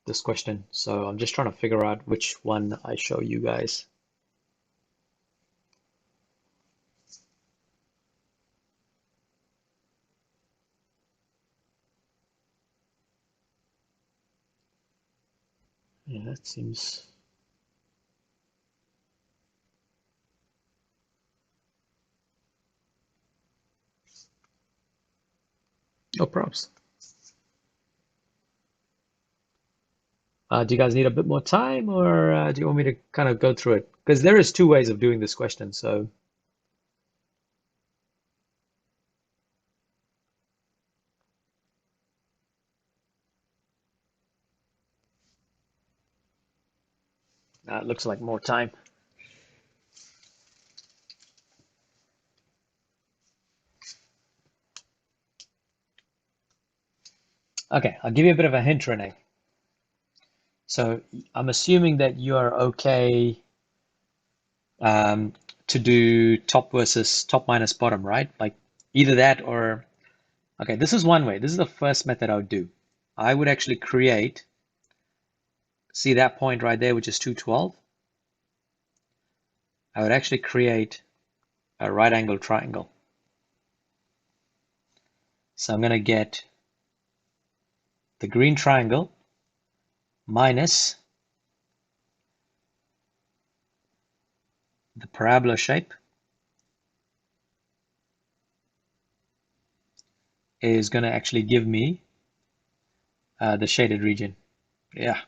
this question. So I'm just trying to figure out which one I show you guys. Yeah, that seems... No props. Do you guys need a bit more time or do you want me to kind of go through it? Because there is two ways of doing this question. So it looks like more time. Okay, I'll give you a bit of a hint, Renee. So I'm assuming that you are okay to do top minus bottom, right? Like either that or, okay, this is one way. This is the first method I would do. I would actually create, see that point right there, which is 212. I would actually create a right angle triangle. So I'm going to get the green triangle minus the parabola shape is going to actually give me the shaded region. Yeah.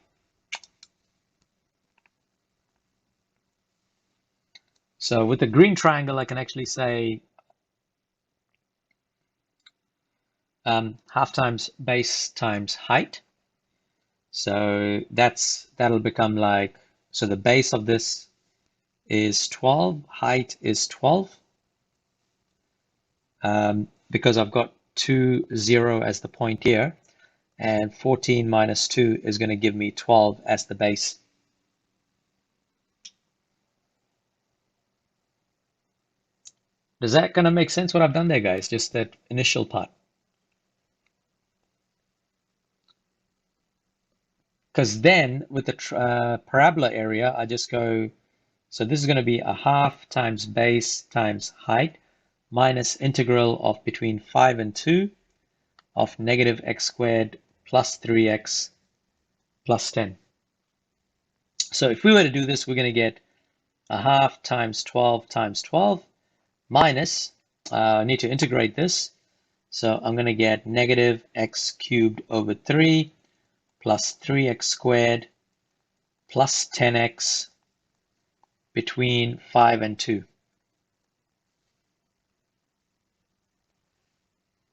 So with the green triangle, I can actually say half times base times height. So that'll become like, so the base of this is 12, height is 12. Because I've got 2, 0 as the point here, and 14 minus 2 is going to give me 12 as the base. Does that kind of make sense what I've done there, guys? Just that initial part. Because then with the parabola area, I just go, so this is going to be a half times base times height minus integral of between 5 and 2 of negative x squared plus 3x plus 10. So if we were to do this, we're going to get a half times 12 times 12 minus, I need to integrate this. So I'm going to get negative x cubed over 3 plus 3x squared plus 10x between 5 and 2.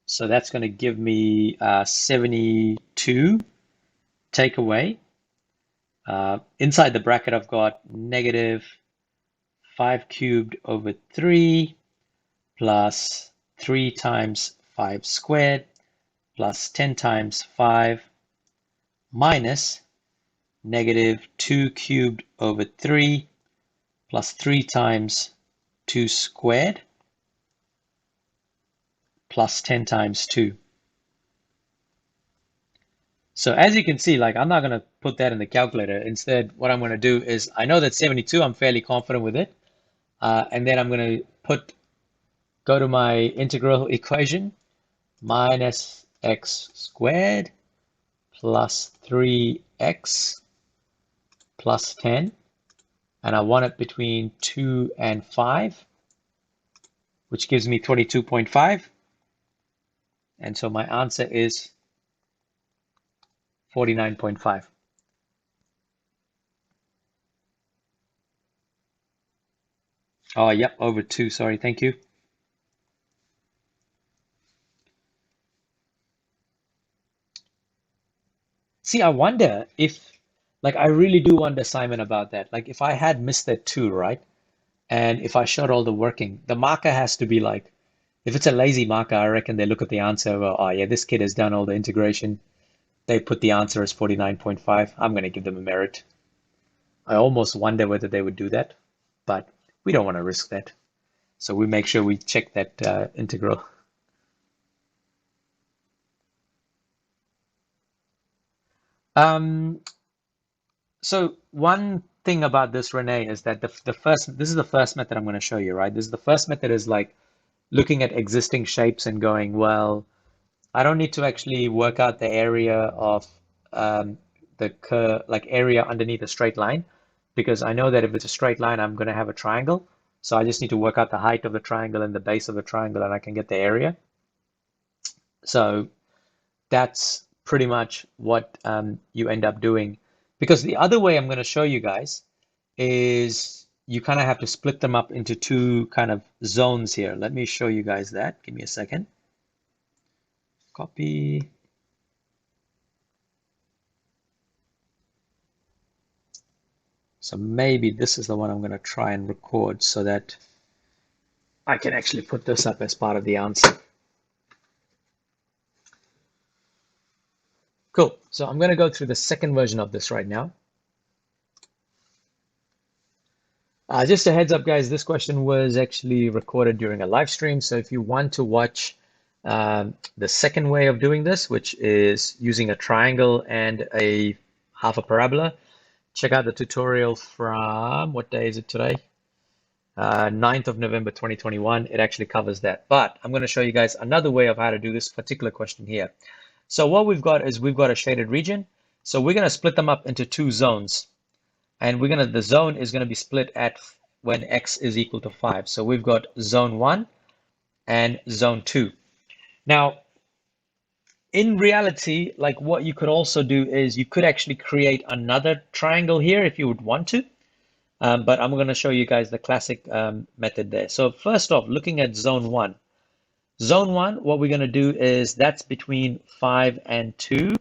So that's going to give me 72 take away. Inside the bracket, I've got negative 5 cubed over 3 plus 3 times 5 squared plus 10 times 5 minus negative 2 cubed over 3 plus 3 times 2 squared plus 10 times 2. So as you can see, like I'm not going to put that in the calculator. Instead, what I'm going to do is, I know that 72, I'm fairly confident with it. And then I'm going to go to my integral equation, minus x squared plus 3x plus 10. And I want it between 2 and 5, which gives me 22.5. And so my answer is 49.5. Oh, yep, over 2. Sorry, thank you. See, I wonder if, like, I really do wonder, Simon, about that. Like, if I had missed that 2, right? And if I showed all the working, the marker has to be like, if it's a lazy marker, I reckon they look at the answer, well, oh yeah, this kid has done all the integration. They put the answer as 49.5. I'm going to give them a merit. I almost wonder whether they would do that, but we don't want to risk that. So we make sure we check that integral. So one thing about this, Renee, is that this is the first method I'm going to show you, right? This is the first method is like looking at existing shapes and going, well, I don't need to actually work out the area of the curve, like area underneath a straight line, because I know that if it's a straight line, I'm going to have a triangle. So I just need to work out the height of the triangle and the base of the triangle, and I can get the area. So that's pretty much what you end up doing. Because the other way I'm going to show you guys is you kind of have to split them up into two kind of zones here. Let me show you guys that. Give me a second. Copy. So maybe this is the one I'm going to try and record so that I can actually put this up as part of the answer. Cool. So I'm going to go through the second version of this right now. Just a heads up, guys, this question was actually recorded during a live stream. So if you want to watch the second way of doing this, which is using a triangle and a half a parabola, check out the tutorial from, what day is it today? 9th of November 2021. It actually covers that. But I'm going to show you guys another way of how to do this particular question here. So what we've got is we've got a shaded region. So we're going to split them up into two zones. And the zone is going to be split at when x is equal to 5. So we've got zone 1 and zone 2. Now, in reality, like what you could also do is you could actually create another triangle here if you would want to. But I'm going to show you guys the classic method there. So first off, looking at zone 1. Zone 1, what we're going to do is that's between 5 and 2.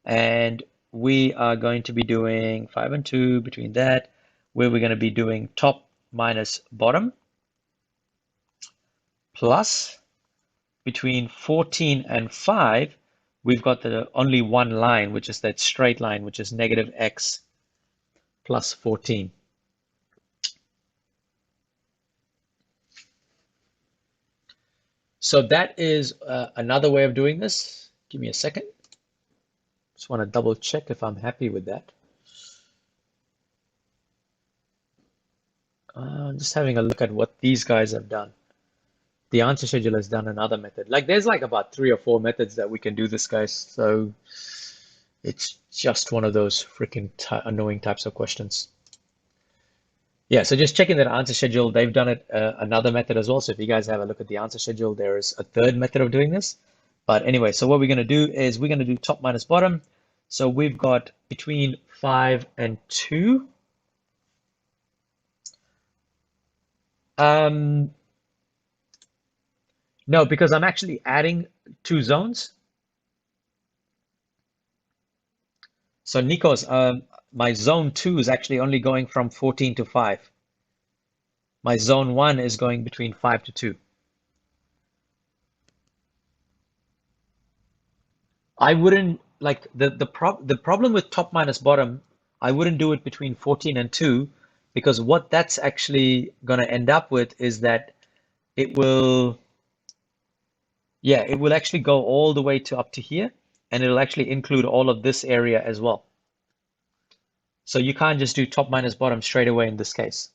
And we are going to be doing 5 and 2 between that, where we're going to be doing top minus bottom, plus between 14 and 5, we've got the only one line, which is that straight line, which is negative x plus 14. So that is another way of doing this. Give me a second. Just want to double check if I'm happy with that. Just having a look at what these guys have done. The answer schedule has done another method. Like there's like about 3 or 4 methods that we can do this, guys. So it's just one of those freaking annoying types of questions. Yeah, so just checking that answer schedule, they've done it another method as well. So if you guys have a look at the answer schedule, there is a third method of doing this. But anyway, so what we're going to do is we're going to do top minus bottom. So we've got between 5 and 2. No, because I'm actually adding 2 zones. So Nikos, my zone 2 is actually only going from 14 to 5. My zone 1 is going between 5 to 2. I wouldn't like the problem with top minus bottom, I wouldn't do it between 14 and 2, because what that's actually going to end up with is that it will, yeah, it will actually go all the way to up to here, and it'll actually include all of this area as well. So you can't just do top minus bottom straight away in this case.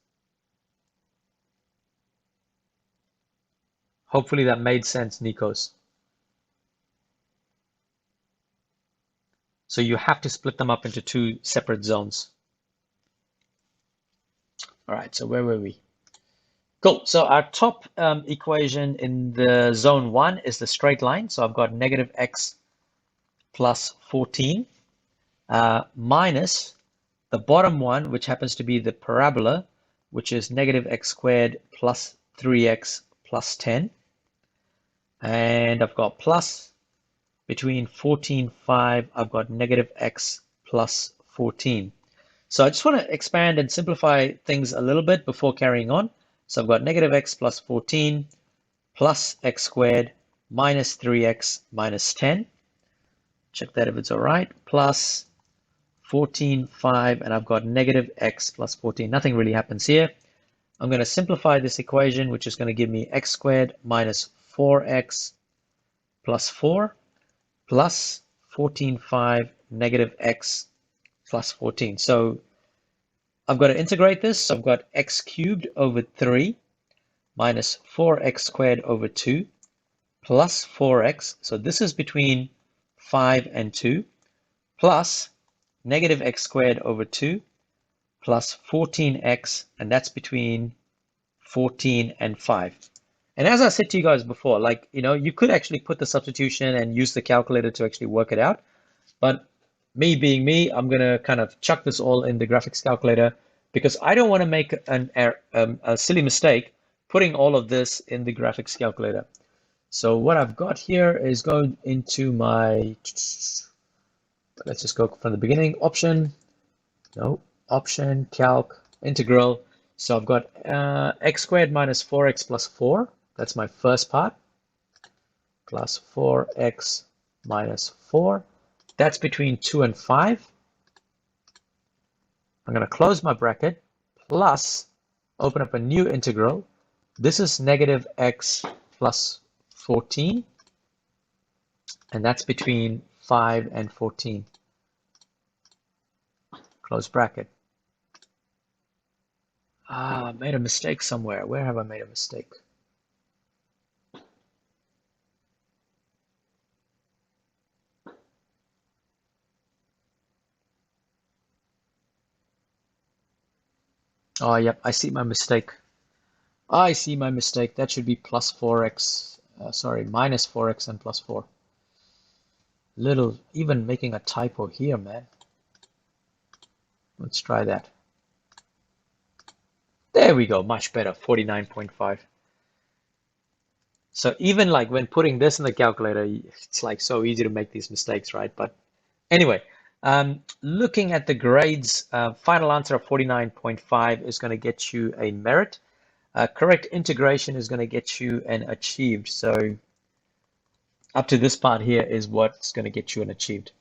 Hopefully that made sense, Nikos. So you have to split them up into 2 separate zones. All right, so where were we? Cool, so our top equation in the zone 1 is the straight line. So I've got negative x plus 14 minus the bottom one, which happens to be the parabola, which is negative x squared plus 3x plus 10. And I've got plus between 14, 5, I've got negative x plus 14. So I just want to expand and simplify things a little bit before carrying on. So I've got negative x plus 14 plus x squared minus 3x minus 10. Check that if it's all right. Plus 14, 5, and I've got negative x plus 14. Nothing really happens here. I'm going to simplify this equation, which is going to give me x squared minus 4x plus 4 plus 14, 5, negative x plus 14. So I've got to integrate this. So I've got x cubed over 3 minus 4x squared over 2 plus 4x. So this is between 5 and 2 plus negative x squared over 2 plus 14x, and that's between 14 and 5. And as I said to you guys before, like, you know, you could actually put the substitution and use the calculator to actually work it out. But me being me, I'm going to kind of chuck this all in the graphics calculator because I don't want to make a silly mistake putting all of this in the graphics calculator. So what I've got here is going into my, let's just go from the beginning, option, calc, integral. So I've got x squared minus 4x plus 4. That's my first part, plus 4x minus 4. That's between 2 and 5. I'm going to close my bracket, plus open up a new integral. This is negative x plus 14, and that's between 5 and 14. Close bracket. I made a mistake somewhere. Where have I made a mistake? Oh, yep, I see my mistake. I see my mistake. That should be plus 4x. Sorry, minus 4x and plus 4. Little, even making a typo here, man. Let's try that. There we go, much better, 49.5. So even like when putting this in the calculator, it's like so easy to make these mistakes, right? But anyway, looking at the grades, final answer of 49.5 is going to get you a merit. Correct integration is going to get you an achieved. So up to this part here is what's going to get you an achieved.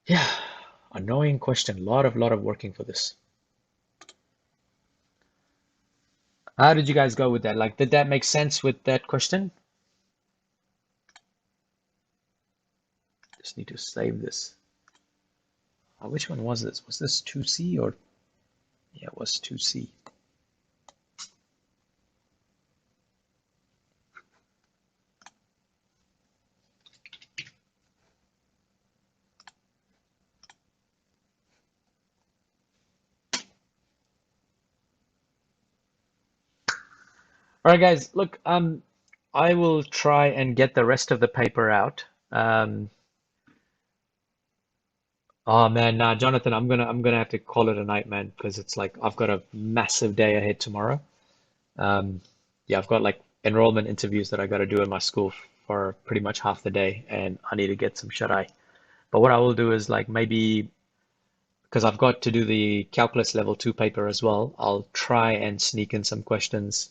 Yeah, annoying question. Lot of working for this. How did you guys go with that? Like, did that make sense with that question? Just need to save this. Which one was this? Was this 2C or? Yeah, it was 2C. All right, guys, look, I will try and get the rest of the paper out. Oh man, nah, Jonathan, I'm gonna have to call it a night, man, because it's like I've got a massive day ahead tomorrow. Um, yeah, I've got like enrollment interviews that I got to do in my school for pretty much half the day, and I need to get some shut eye. But what I will do is like maybe because I've got to do the calculus level 2 paper as well, I'll try and sneak in some questions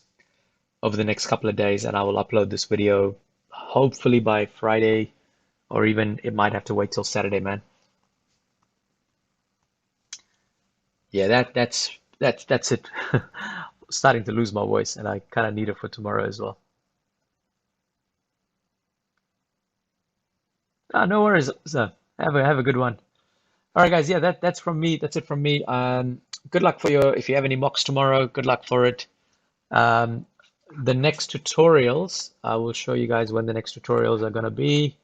over the next couple of days, and I will upload this video hopefully by Friday, or even it might have to wait till Saturday, man. Yeah, that's it. Starting to lose my voice, and I kind of need it for tomorrow as well. Ah, no worries. So have a good one. All right, guys. Yeah, that's from me. That's it from me. Good luck for your if you have any mocks tomorrow. Good luck for it. Um, the next tutorials, I will show you guys when the next tutorials are gonna be.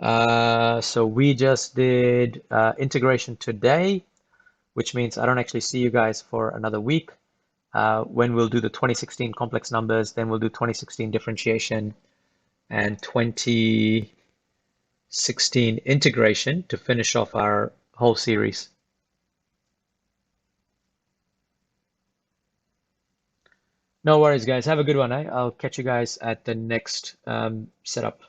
So we just did integration today, which means I don't actually see you guys for another week. When we'll do the 2016 complex numbers, then we'll do 2016 differentiation and 2016 integration to finish off our whole series. No worries, guys. Have a good one, eh? I'll catch you guys at the next setup.